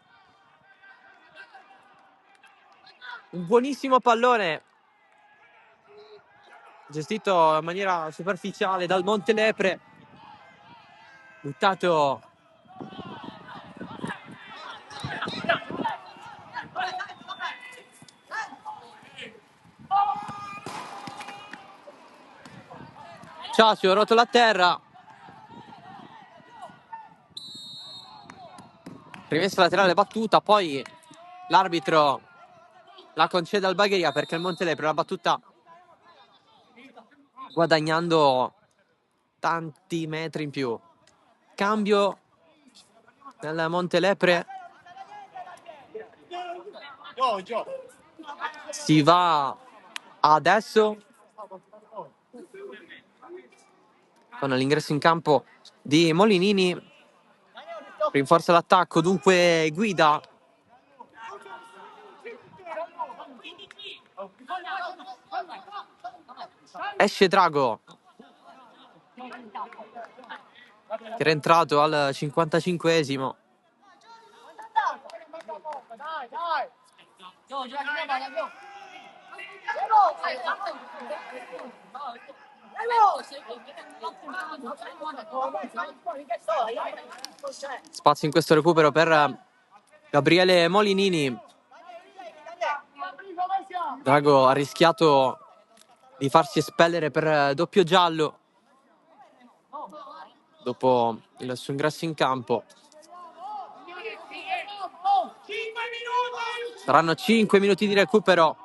Un buonissimo pallone. Gestito in maniera superficiale dal Montelepre. Buttato. Ciacio ha rotto la terra. Rimessa laterale battuta, poi l'arbitro la concede al Bagheria perché il Montelepre l'ha battuta guadagnando tanti metri in più. Cambio nel Montelepre. Si va adesso con l'ingresso in campo di Molinini. Rinforza l'attacco, dunque guida. Esce Drago, che era entrato al 55esimo. Spazio in questo recupero per Gabriele Molinini. Drago ha rischiato di farsi espellere per doppio giallo dopo il suo ingresso in campo. Saranno 5 minuti di recupero.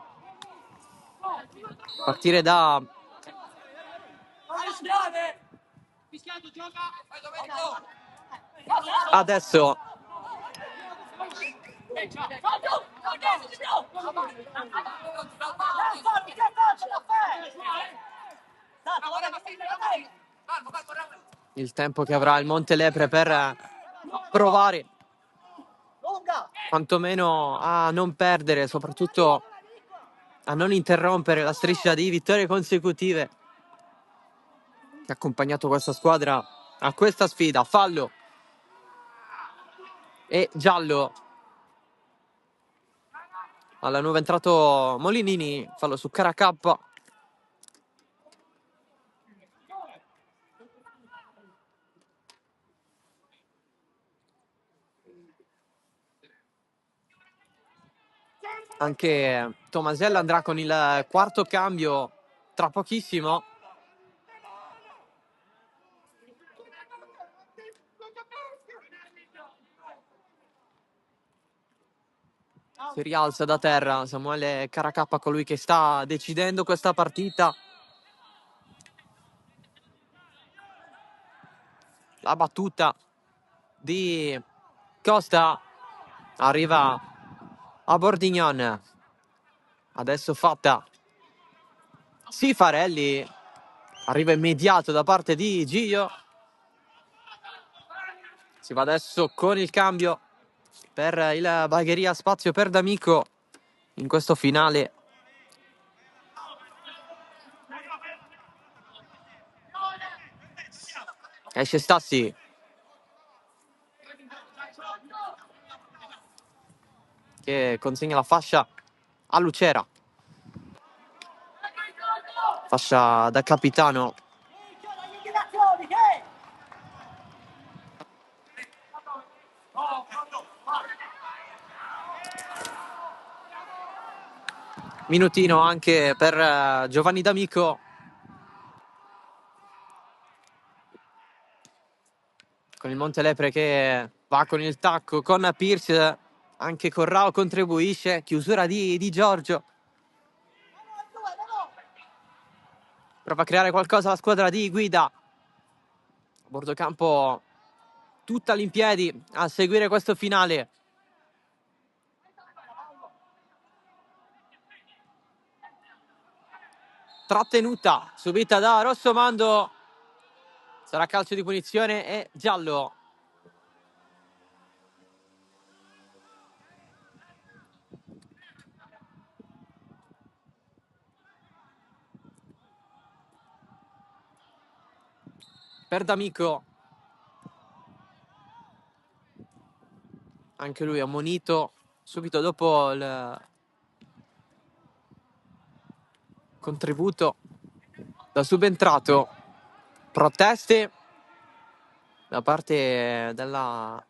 Partire da adesso. Il tempo che avrà il Montelepre per provare quantomeno a non perdere, soprattutto a non interrompere la striscia di vittorie consecutive che ha accompagnato questa squadra a questa sfida. Fallo e giallo alla nuova entrato Molinini, fallo su Caracappa. Anche Tomasella andrà con il quarto cambio tra pochissimo. Si rialza da terra Samuele Caracappa, colui che sta decidendo questa partita. La battuta di Costa arriva a Bordignon. Adesso fatta Sifarelli, arriva immediato da parte di Gio. Si va adesso con il cambio per il Bagheria, spazio per D'Amico in questo finale. Esce Stassi, che consegna la fascia a Lucera, fascia da capitano. Minutino anche per Giovanni D'Amico, con il Montelepre che va con il tacco, con Pierce, anche Corrao contribuisce, chiusura di Giorgio. Prova a creare qualcosa la squadra di Guida. A bordo campo tutta all'impiedi a seguire questo finale. Trattenuta, subita da Rossomando. Sarà calcio di punizione e giallo. Per D'Amico. Anche lui ammonito subito dopo il contributo da subentrato. Proteste da parte della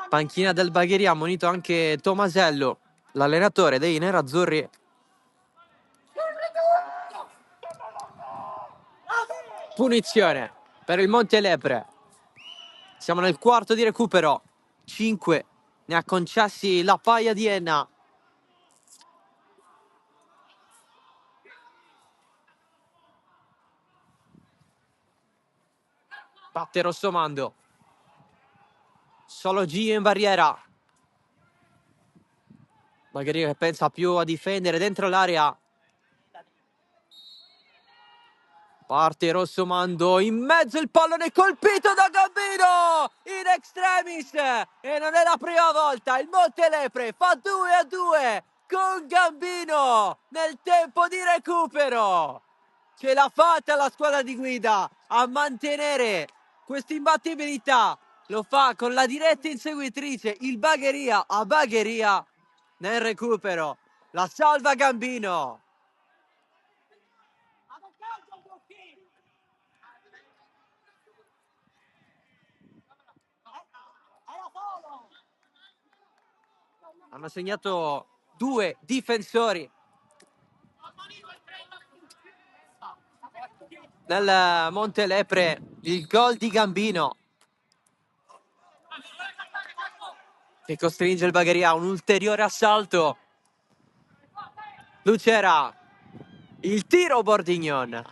panchina del Bagheria, ammonito anche Tomasello, l'allenatore dei nerazzurri. Punizione per il Montelepre. Siamo nel quarto di recupero. 5 ne ha concessi la Paia di Enna. Batte Rossomando. Solo Gio in barriera. Bagheria che pensa più a difendere dentro l'area. Parte Rossomando, in mezzo il pallone colpito da Gambino in extremis, e non è la prima volta. Il Montelepre fa 2-2 con Gambino nel tempo di recupero. Ce l'ha fatta la squadra di Guida a mantenere questa imbattibilità. Lo fa con la diretta inseguitrice, il Bagheria a Bagheria nel recupero. La salva Gambino. Hanno segnato 2 difensori del Montelepre, il gol di Gambino che costringe il Bagheria a un ulteriore assalto. Lucera, il tiro Bordignon.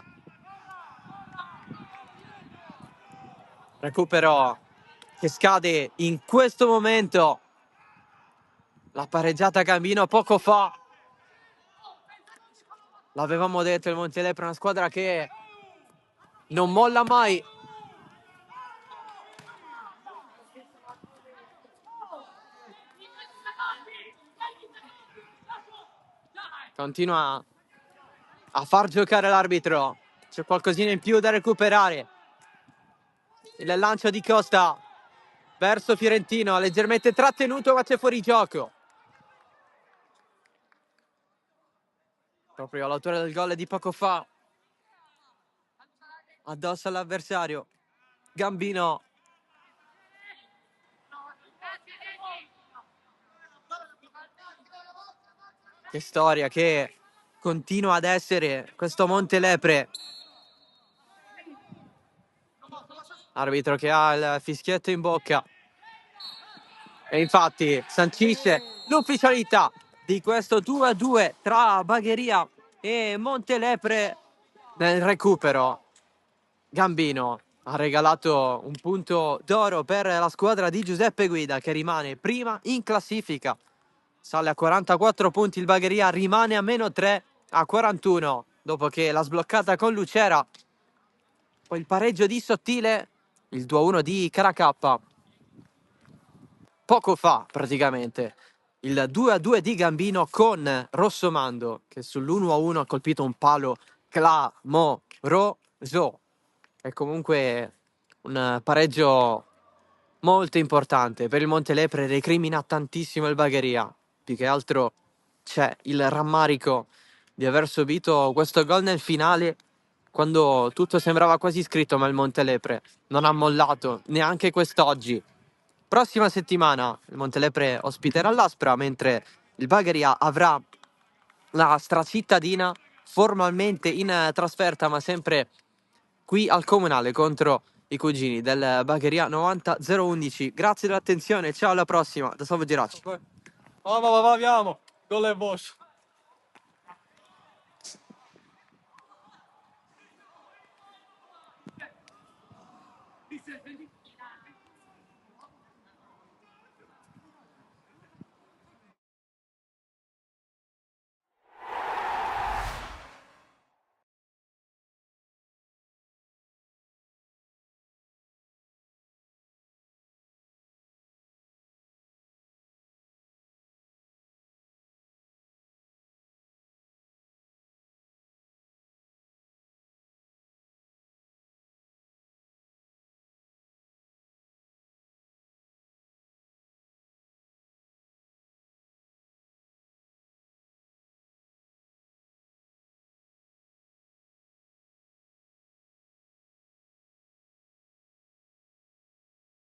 Recupero che scade in questo momento La pareggiata Gambino poco fa. L'avevamo detto, il Montelepre è una squadra che non molla mai. Continua a far giocare l'arbitro. C'è qualcosina in più da recuperare. Il lancio di Costa verso Fiorentino, leggermente trattenuto, ma c'è fuori gioco. Proprio l'autore del gol di poco fa. Addosso all'avversario. Gambino. Che storia che continua ad essere questo Montelepre. Arbitro che ha il fischietto in bocca. E infatti sancisce l'ufficialità di questo 2-2 tra Bagheria e Montelepre. Nel recupero Gambino ha regalato un punto d'oro per la squadra di Giuseppe Guida, che rimane prima in classifica. Sale a 44 punti il Bagheria, rimane a meno 3 a 41 dopo che l'ha sbloccata con Lucera. Poi il pareggio di Sottile, il 2-1 di Caracappa. Poco fa praticamente il 2-2 di Gambino con Rossomando, che sull'1-1 ha colpito un palo clamoroso. È comunque un pareggio molto importante per il Montelepre, recrimina tantissimo il Bagheria. Più che altro c'è il rammarico di aver subito questo gol nel finale quando tutto sembrava quasi scritto, ma il Montelepre non ha mollato neanche quest'oggi. Prossima settimana il Montelepre ospiterà l'Aspra, mentre il Bagheria avrà la stracittadina formalmente in trasferta, ma sempre qui al Comunale contro i cugini del Bagheria 90-011. Grazie dell'attenzione, ciao, alla prossima, da Salvo Geraci. Andiamo. Gol e boss.